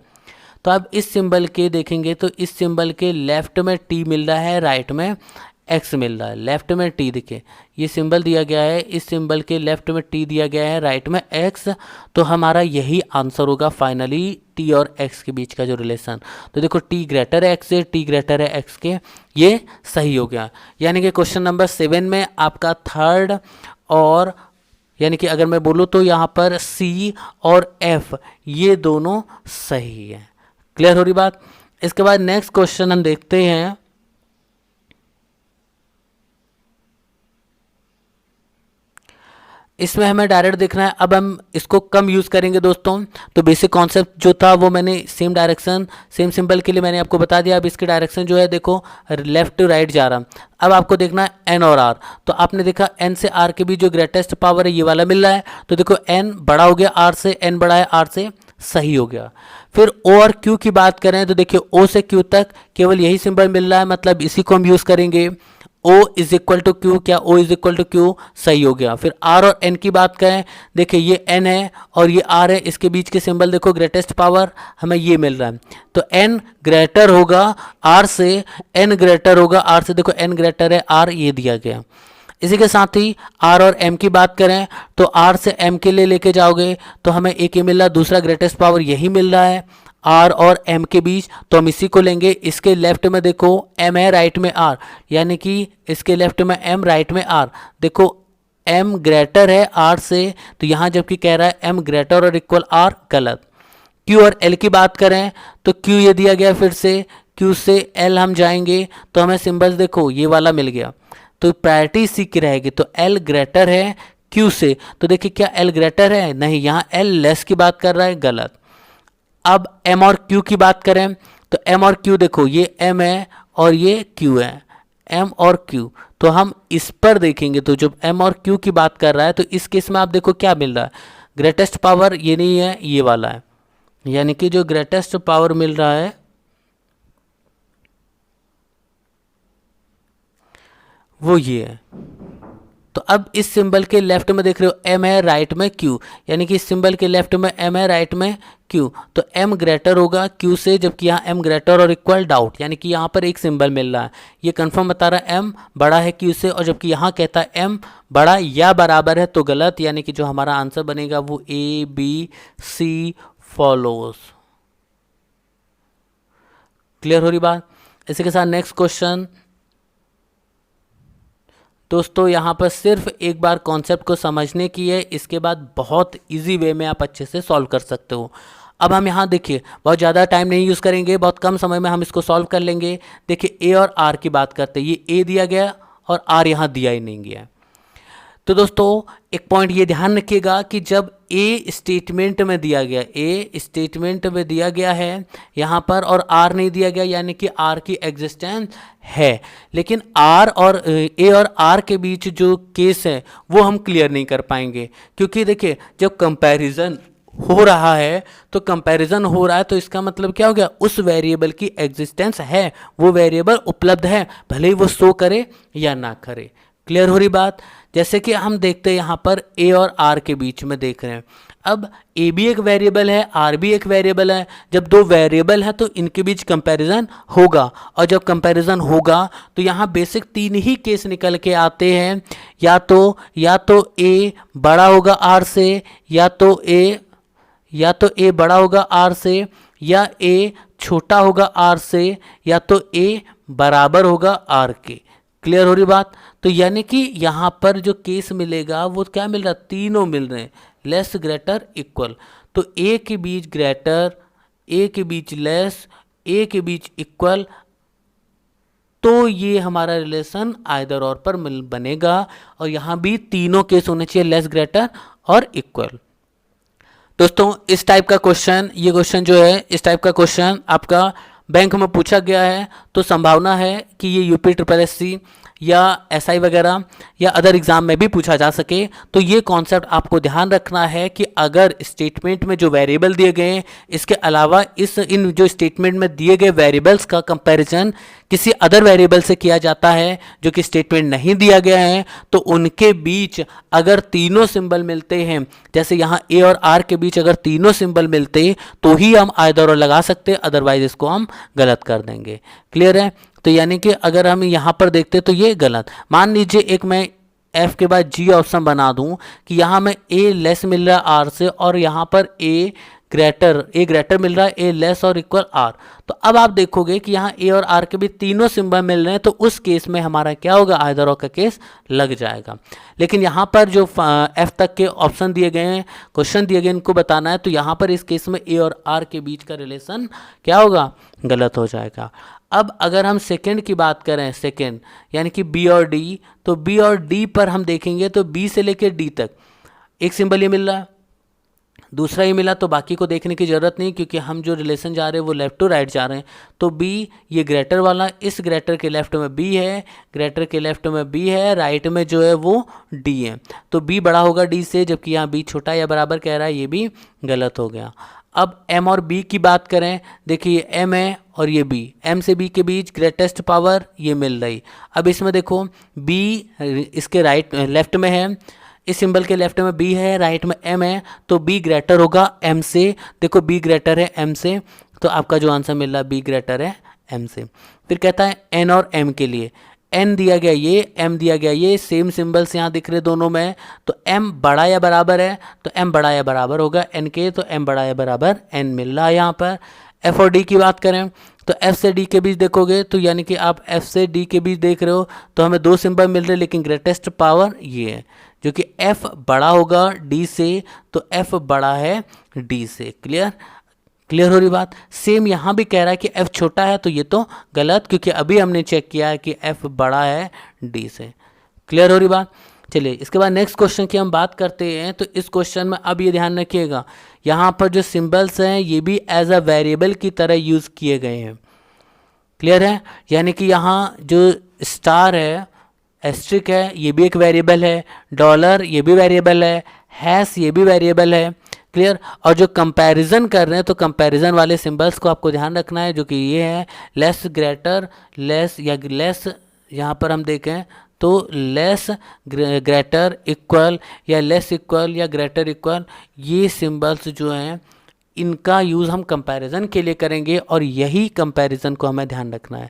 तो अब इस सिंबल के देखेंगे तो इस सिंबल के लेफ्ट में t मिल रहा है, राइट में x मिल रहा है। लेफ्ट में t, देखिए ये सिंबल दिया गया है, इस सिंबल के लेफ्ट में t दिया गया है, राइट में x। तो हमारा यही आंसर होगा फाइनली, t और x के बीच का जो रिलेशन। तो देखो t ग्रेटर है x से, t ग्रेटर है x के, ये सही हो गया। यानी कि क्वेश्चन नंबर 7 में आपका थर्ड और, यानी कि अगर मैं बोलूँ तो यहाँ पर C और F ये दोनों सही है। क्लियर हो रही बात? इसके बाद नेक्स्ट क्वेश्चन हम देखते हैं। इसमें हमें डायरेक्ट देखना है। अब हम इसको कम यूज़ करेंगे दोस्तों। तो बेसिक कॉन्सेप्ट जो था वो मैंने सेम डायरेक्शन, सेम सिंबल के लिए मैंने आपको बता दिया। अब इसकी डायरेक्शन जो है देखो लेफ्ट टू राइट जा रहा। अब आपको देखना है एन और आर। तो आपने देखा एन से आर के बीच जो ग्रेटेस्ट पावर है ये वाला मिल रहा है। तो देखो एन बड़ा हो गया आर से, एन बड़ा है आर से, सही हो गया। फिर ओ और क्यू की बात करें तो देखिए ओ से क्यू तक केवल यही सिंबल मिल रहा है, मतलब इसी को हम यूज़ करेंगे। O is equal to Q, क्या O is equal to Q, सही हो गया। फिर R और N की बात करें, देखिए ये N है और ये R है, इसके बीच के सिंबल देखो ग्रेटेस्ट पावर हमें ये मिल रहा है। तो N ग्रेटर होगा R से, N ग्रेटर होगा R से, देखो N ग्रेटर है R, ये दिया गया। इसी के साथ ही R और M की बात करें तो R से M के लिए लेके जाओगे तो हमें एक ये मिल रहा है, दूसरा ग्रेटेस्ट पावर यही मिल रहा है R और M के बीच, तो हम इसी को लेंगे। इसके लेफ्ट में देखो M है, राइट में R, यानी कि इसके लेफ्ट में M, राइट में R। देखो M ग्रेटर है R से, तो यहाँ जबकि कह रहा है M ग्रेटर और इक्वल R, गलत। Q और L की बात करें तो Q ये दिया गया फिर से Q से L हम जाएंगे तो हमें सिंबल्स देखो ये वाला मिल गया, तो प्रायोरिटी इसी की रहेगी। तो L ग्रेटर है Q से, तो देखिए क्या L ग्रेटर है, नहीं, यहाँ L लेस की बात कर रहा है, गलत। अब M और Q की बात करें तो M और Q देखो ये M है और ये Q है, M और Q, तो हम इस पर देखेंगे तो जब M और Q की बात कर रहा है तो इस केस में आप देखो क्या मिल रहा है, ग्रेटेस्ट पावर ये नहीं है, ये वाला है, यानी कि जो ग्रेटेस्ट पावर मिल रहा है वो ये है। तो अब इस सिंबल के लेफ्ट में देख रहे हो M है, राइट में Q, यानी कि इस सिंबल के लेफ्ट में M है, राइट में Q, तो M ग्रेटर होगा Q से, जबकि यहाँ M ग्रेटर और इक्वल डाउट, यानी कि यहाँ पर एक सिंबल मिल रहा है, ये कंफर्म बता रहा है M बड़ा है Q से, और जबकि यहाँ कहता है M बड़ा या बराबर है, तो गलत, यानी कि जो हमारा आंसर बनेगा वो ABC फॉलोज। क्लियर हो रही बात? इसी के साथ नेक्स्ट क्वेश्चन दोस्तों, यहाँ पर सिर्फ एक बार कॉन्सेप्ट को समझने की है, इसके बाद बहुत इजी वे में आप अच्छे से सॉल्व कर सकते हो। अब हम यहाँ देखिए बहुत ज़्यादा टाइम नहीं यूज़ करेंगे, बहुत कम समय में हम इसको सॉल्व कर लेंगे। देखिए ए और आर की बात करते हैं, ये ए दिया गया और आर यहाँ दिया ही नहीं गया। तो दोस्तों एक पॉइंट ये ध्यान रखिएगा कि जब ए स्टेटमेंट में दिया गया, ए स्टेटमेंट में दिया गया है यहाँ पर और आर नहीं दिया गया, यानी कि आर की एग्जिस्टेंस है, लेकिन आर और ए और आर के बीच जो केस है वो हम क्लियर नहीं कर पाएंगे, क्योंकि देखिए जब कंपैरिजन हो रहा है तो कंपैरिजन हो रहा है तो इसका मतलब क्या हो गया, उस वेरिएबल की एग्जिस्टेंस है, वो वेरिएबल उपलब्ध है, भले ही वो शो करे या ना करे। क्लियर हो रही बात? जैसे कि हम देखते हैं यहाँ पर ए और आर के बीच में देख रहे हैं, अब ए भी एक वेरिएबल है, आर भी एक वेरिएबल है, जब दो वेरिएबल है तो इनके बीच कंपैरिजन होगा, और जब कंपैरिजन होगा तो यहाँ बेसिक तीन ही केस निकल के आते हैं, या तो ए बड़ा होगा आर से, या तो ए बड़ा होगा आर से, या ए छोटा होगा आर से, या तो ए बराबर होगा आर के। क्लियर हो रही बात? तो यानी कि यहाँ पर जो केस मिलेगा वो क्या मिल रहा है, तीनों मिल रहे हैं, लेस ग्रेटर इक्वल, तो ए के बीच ग्रेटर, ए के बीच लेस, ए के बीच इक्वल, तो ये हमारा रिलेशन आइदर और पर बनेगा, और यहाँ भी तीनों केस होने चाहिए, लेस ग्रेटर और इक्वल। दोस्तों इस टाइप का क्वेश्चन, ये क्वेश्चन जो है इस टाइप का क्वेश्चन आपका बैंक में पूछा गया है, तो संभावना है कि ये यूपी SSC या SI वगैरह या अदर एग्जाम में भी पूछा जा सके। तो ये कॉन्सेप्ट आपको ध्यान रखना है कि अगर स्टेटमेंट में जो वेरिएबल दिए गए हैं, इसके अलावा इन जो स्टेटमेंट में दिए गए वेरिएबल्स का कंपैरिजन किसी अदर वेरिएबल से किया जाता है जो कि स्टेटमेंट नहीं दिया गया है, तो उनके बीच अगर तीनों सिंबल मिलते हैं, जैसे यहाँ ए और आर के बीच अगर तीनों सिंबल मिलते तो ही हम आइदर और लगा सकते, अदरवाइज इसको हम गलत कर देंगे। क्लियर है? तो यानी कि अगर हम यहाँ पर देखते तो ये गलत, मान लीजिए एक मैं F के बाद G ऑप्शन बना दूं कि यहाँ में A लेस मिल रहा है R से, और यहाँ पर A ग्रेटर मिल रहा है A लेस और इक्वल R, तो अब आप देखोगे कि यहाँ A और R के भी तीनों सिंबल मिल रहे हैं, तो उस केस में हमारा क्या होगा, आइदर और का केस लग जाएगा। लेकिन यहाँ पर जो F तक के ऑप्शन दिए गए हैं, क्वेश्चन दिए गए, इनको बताना है, तो यहाँ पर इस केस में A और R के बीच का रिलेशन क्या होगा, गलत हो जाएगा। अब अगर हम सेकंड की बात करें, सेकंड यानी कि B और D, तो B और D पर हम देखेंगे तो B से लेकर D तक एक सिंबल ये मिल रहा है, दूसरा ही मिला, तो बाकी को देखने की ज़रूरत नहीं, क्योंकि हम जो रिलेशन जा रहे हैं वो लेफ्ट टू राइट जा रहे हैं। तो B ये ग्रेटर वाला, इस ग्रेटर के लेफ्ट में B है, ग्रेटर के लेफ्ट में B है, राइट में जो है वो D है, तो B बड़ा होगा D से, जबकि यहाँ B छोटा या बराबर कह रहा है, ये भी गलत हो गया। अब M और B की बात करें, देखिए M है और ये B, M से B के बीच ग्रेटेस्ट पावर ये मिल रही। अब इसमें देखो B इसके लेफ्ट में है, इस सिंबल के लेफ्ट में B है, राइट में M है, तो B ग्रेटर होगा M से, देखो B ग्रेटर है M से, तो आपका जो आंसर मिल रहा है B ग्रेटर है M से। फिर कहता है N और M के लिए, N दिया गया ये, M दिया गया ये, सेम सिंबल्स यहाँ दिख रहे दोनों में, तो M बड़ा या बराबर है, तो M बड़ा या बराबर होगा N के, तो M बड़ा या बराबर N मिल रहा है यहाँ पर। F और D की बात करें तो F से D के बीच देखोगे, तो यानी कि आप F से D के बीच देख रहे हो, तो हमें दो सिंबल मिल रहे हैं, लेकिन ग्रेटेस्ट पावर ये है, जो कि F बड़ा होगा D से, तो F बड़ा है D से। क्लियर? क्लियर हो रही बात। सेम यहाँ भी कह रहा है कि f छोटा है, तो ये तो गलत, क्योंकि अभी हमने चेक किया है कि f बड़ा है d से। क्लियर हो रही बात। चलिए इसके बाद नेक्स्ट क्वेश्चन की हम बात करते हैं। तो इस क्वेश्चन में अब ये ध्यान रखिएगा, यहाँ पर जो सिंबल्स हैं ये भी एज अ वेरिएबल की तरह यूज़ किए गए हैं। क्लियर है, यानी कि यहाँ जो स्टार है, एस्ट्रिक है, ये भी एक वेरिएबल है, डॉलर ये भी वेरिएबल है, हैश ये भी वेरिएबल है। क्लियर। और जो कंपैरिजन कर रहे हैं तो कंपैरिजन वाले सिंबल्स को आपको ध्यान रखना है, जो कि ये है लेस, ग्रेटर, लेस या लेस, यहाँ पर हम देखें तो लेस, ग्रेटर, इक्वल या लेस इक्वल या ग्रेटर इक्वल, ये सिंबल्स जो हैं इनका यूज़ हम कंपैरिजन के लिए करेंगे और यही कंपैरिजन को हमें ध्यान रखना है।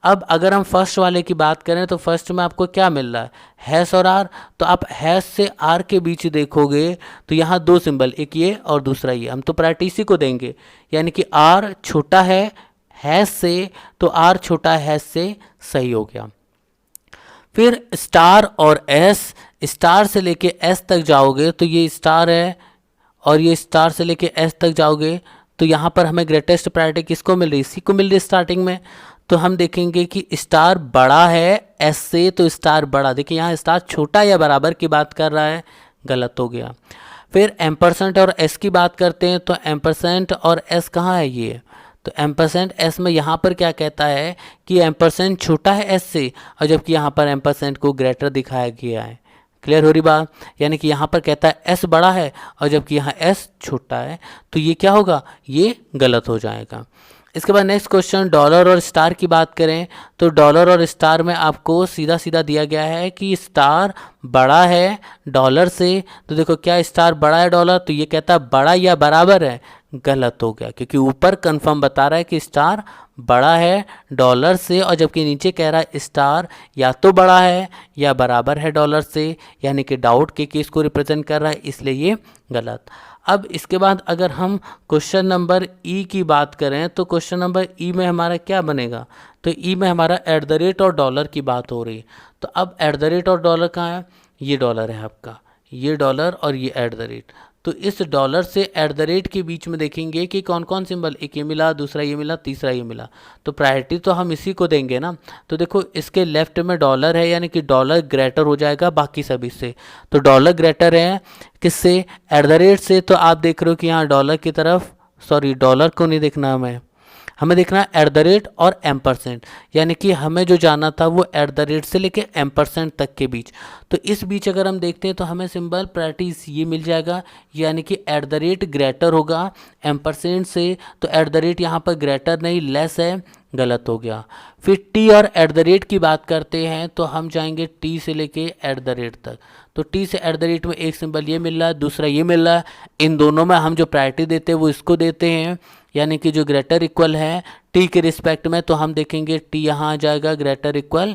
अब अगर हम फर्स्ट वाले की बात करें तो फर्स्ट में आपको क्या मिल रहा है, हैश और आर। तो आप हैश से आर के बीच देखोगे तो यहाँ दो सिंबल, एक ये और दूसरा ये, हम तो प्रायोरिटी इसी को देंगे, यानी कि आर छोटा है हैश से तो आर छोटा है हैश से, सही हो गया। फिर स्टार और एस, स्टार से लेके एस तक जाओगे तो ये स्टार है और ये स्टार से लेके एस तक जाओगे तो यहाँ पर हमें ग्रेटेस्ट प्रायोरिटी किसको मिल रही है, इसी को मिल रही है स्टार्टिंग में। तो हम देखेंगे कि स्टार बड़ा है एस से, तो स्टार बड़ा, देखिए यहाँ स्टार छोटा या बराबर की बात कर रहा है, गलत हो गया। फिर एम्परसेंट और एस की बात करते हैं, तो एम्परसेंट और एस कहाँ है, ये तो एम्परसेंट एस में यहाँ पर क्या कहता है कि एम्परसेंट छोटा है एस से, और जबकि यहाँ पर एम्परसेंट को ग्रेटर दिखाया गया है। क्लियर हो रही बात, यानी कि यहाँ पर कहता है एस बड़ा है और जबकि यहाँ एस छोटा है, तो ये क्या होगा, ये गलत हो जाएगा। इसके बाद नेक्स्ट क्वेश्चन, डॉलर और स्टार की बात करें तो डॉलर और स्टार में आपको सीधा सीधा दिया गया है कि स्टार बड़ा है डॉलर से। तो देखो क्या स्टार बड़ा है डॉलर, तो ये कहता है बड़ा या बराबर है, गलत हो गया, क्योंकि ऊपर कंफर्म बता रहा है कि स्टार बड़ा है डॉलर से और जबकि नीचे कह रहा है स्टार या तो बड़ा है या बराबर है डॉलर से, यानी कि डाउट के केस को रिप्रेजेंट कर रहा है, इसलिए ये गलत। अब इसके बाद अगर हम क्वेश्चन नंबर ई की बात करें तो क्वेश्चन नंबर ई में हमारा क्या बनेगा, तो ई में हमारा एट द रेट और डॉलर की बात हो रही है। तो अब एट द रेट और डॉलर कहाँ है, ये डॉलर है आपका, ये डॉलर और ये एट द रेट। तो इस डॉलर से एट द रेट के बीच में देखेंगे कि कौन कौन सिंबल, एक ये मिला, दूसरा ये मिला, तीसरा ये मिला, तो प्रायोरिटी तो हम इसी को देंगे ना। तो देखो इसके लेफ्ट में डॉलर है, यानी कि डॉलर ग्रेटर हो जाएगा बाकी सभी से। तो डॉलर ग्रेटर है किससे, एट द रेट से। तो आप देख रहे हो कि यहाँ डॉलर की तरफ, सॉरी डॉलर को नहीं देखना हमें देखना है एट द रेट और एम्परसेंट, यानी कि हमें जो जाना था वो एट द रेट से लेके एम्परसेंट तक के बीच। तो इस बीच अगर हम देखते हैं तो हमें सिंबल प्रायोरिटी ये मिल जाएगा, यानी कि एट द रेट ग्रेटर होगा एम्परसेंट से, तो एट द रेट यहाँ पर ग्रेटर नहीं लेस है, गलत हो गया। फिर टी और एट द रेट की बात करते हैं तो हम जाएंगे टी से लेके एट द रेट तक। तो टी से एट द रेट में एक सिंबल ये मिल रहा है, दूसरा ये मिल रहा है, इन दोनों में हम जो प्रायोरिटी देते हैं वो इसको देते हैं, यानी कि जो ग्रेटर इक्वल है टी के रिस्पेक्ट में, तो हम देखेंगे टी यहाँ आ जाएगा greater equal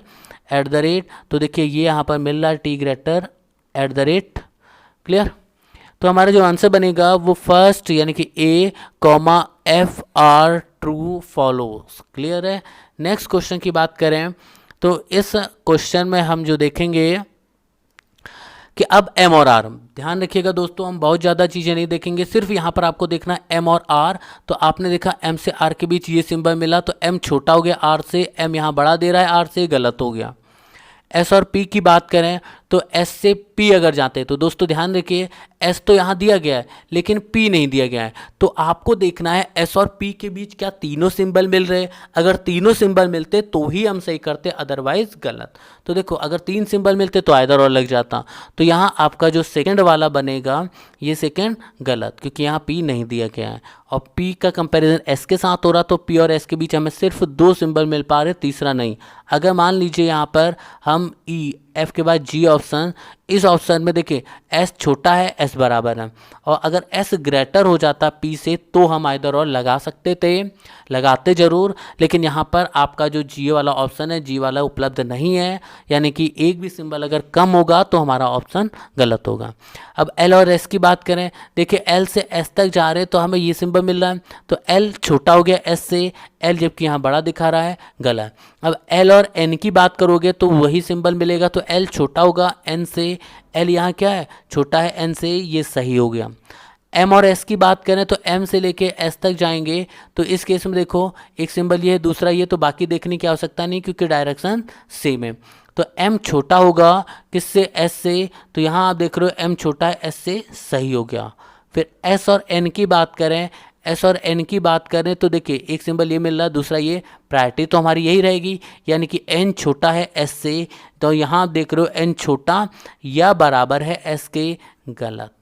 at the rate. तो देखिए ये यहाँ पर मिल रहा है T greater at the rate. Clear. तो हमारा जो आंसर बनेगा वो फर्स्ट, यानी कि A comma F R true follows. Clear है। नेक्स्ट क्वेश्चन की बात करें तो इस क्वेश्चन में हम जो देखेंगे कि अब एम और आर, ध्यान रखिएगा दोस्तों, हम बहुत ज़्यादा चीज़ें नहीं देखेंगे, सिर्फ यहाँ पर आपको देखना है एम और आर। तो आपने देखा एम से आर के बीच ये सिंबल मिला, तो एम छोटा हो गया आर से, एम यहाँ बड़ा दे रहा है आर से, गलत हो गया। एस और पी की बात करें तो एस से पी अगर जाते हैं तो दोस्तों ध्यान रखिए एस तो यहाँ दिया गया है लेकिन पी नहीं दिया गया है, तो आपको देखना है एस और पी के बीच क्या तीनों सिंबल मिल रहे हैं। अगर तीनों सिंबल मिलते तो ही हम सही करते, अदरवाइज गलत। तो देखो अगर तीन सिंबल मिलते तो आइदर और लग जाता, तो यहाँ आपका जो सेकंड वाला बनेगा ये सेकंड गलत, क्योंकि यहाँ पी नहीं दिया गया है और पी का कंपैरिजन एस के साथ हो रहा, तो पी और एस के बीच हमें सिर्फ दो सिंबल मिल पा रहे, तीसरा नहीं। अगर मान लीजिए यहाँ पर हम ई एफ के बाद जी ऑप्शन, इस ऑप्शन में देखिए एस छोटा है एस बराबर है, और अगर एस ग्रेटर हो जाता पी से तो हम आइदर और लगा सकते थे, लगाते जरूर, लेकिन यहाँ पर आपका जो जी वाला ऑप्शन है जी वाला उपलब्ध नहीं है, यानी कि एक भी सिंबल अगर कम होगा तो हमारा ऑप्शन गलत होगा। अब एल और एस की बात करें, देखिए एल से एस तक जा रहे तो हमें ये सिंबल मिल रहा है, तो एल छोटा हो गया एस से, एल जबकि यहाँ बड़ा दिखा रहा है, गलत। अब एल और एन की बात करोगे तो वही सिंबल मिलेगा, तो एल छोटा होगा एन से, एल यहाँ क्या है छोटा है एन से, ये सही हो गया। एम और एस की बात करें तो एम से लेके एस तक जाएंगे, तो इस केस में देखो एक सिंबल ये है, दूसरा ये, तो बाकी देखने की आवश्यकता नहीं क्योंकि डायरेक्शन सेम है। तो एम छोटा होगा किससे, एस से, तो यहाँ आप देख रहे हो एम छोटा है एस से, सही हो गया। फिर एस और एन की बात करें, एस और एन की बात करें तो देखिए एक सिंबल ये मिल रहा है, दूसरा ये, प्रायोरिटी तो हमारी यही रहेगी, यानी कि एन छोटा है एस से, तो यहाँ आप देख रहे हो एन छोटा या बराबर है एस के, गलत।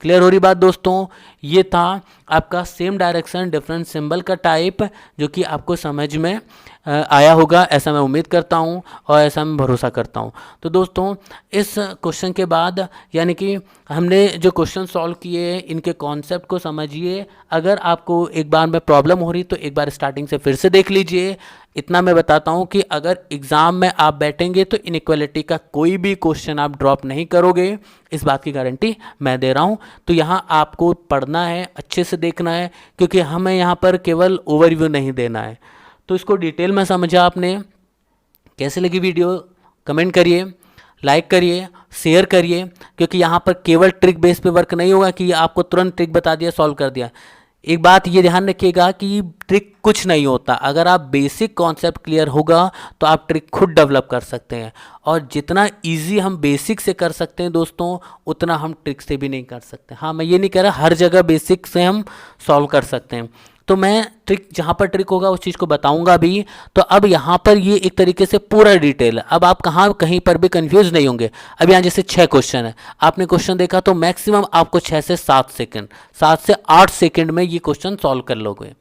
क्लियर हो रही बात दोस्तों? ये था आपका सेम डायरेक्शन डिफरेंट सिंबल का टाइप, जो कि आपको समझ में आया होगा, ऐसा मैं उम्मीद करता हूँ और ऐसा मैं भरोसा करता हूँ। तो दोस्तों इस क्वेश्चन के बाद, यानी कि हमने जो क्वेश्चन सॉल्व किए इनके कॉन्सेप्ट को समझिए। अगर आपको एक बार में प्रॉब्लम हो रही तो एक बार स्टार्टिंग से फिर से देख लीजिए। इतना मैं बताता हूँ कि अगर एग्ज़ाम में आप बैठेंगे तो इनइक्वालिटी का कोई भी क्वेश्चन आप ड्रॉप नहीं करोगे, इस बात की गारंटी मैं दे रहा हूँ। तो यहाँ आपको पढ़ना है, अच्छे से देखना है, क्योंकि हमें यहाँ पर केवल ओवरव्यू नहीं देना है। तो इसको डिटेल में समझा आपने। कैसे लगी वीडियो कमेंट करिए, लाइक करिए, शेयर करिए, क्योंकि यहाँ पर केवल ट्रिक बेस पे वर्क नहीं होगा कि आपको तुरंत ट्रिक बता दिया सॉल्व कर दिया। एक बात ये ध्यान रखिएगा कि ट्रिक कुछ नहीं होता, अगर आप बेसिक कॉन्सेप्ट क्लियर होगा तो आप ट्रिक खुद डेवलप कर सकते हैं, और जितना इजी हम बेसिक से कर सकते हैं दोस्तों, उतना हम ट्रिक से भी नहीं कर सकते। हाँ, मैं ये नहीं कह रहा हर जगह बेसिक से हम सॉल्व कर सकते हैं, तो मैं ट्रिक जहाँ पर ट्रिक होगा उस चीज़ को बताऊंगा भी। तो अब यहाँ पर ये एक तरीके से पूरा डिटेल है, अब आप कहीं पर भी कंफ्यूज नहीं होंगे। अब यहाँ जैसे 6 क्वेश्चन है, आपने क्वेश्चन देखा तो मैक्सिमम आपको 6 से 7 सेकंड, 7 से 8 सेकंड में ये क्वेश्चन सॉल्व कर लोगे।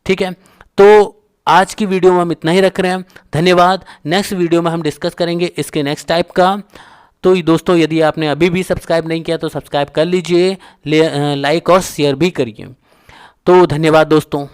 ठीक है, तो आज की वीडियो में हम इतना ही रख रहे हैं। धन्यवाद। नेक्स्ट वीडियो में हम डिस्कस करेंगे इसके नेक्स्ट टाइप का। तो दोस्तों यदि आपने अभी भी सब्सक्राइब नहीं किया तो सब्सक्राइब कर लीजिए, लाइक और शेयर भी करिए। तो धन्यवाद दोस्तों।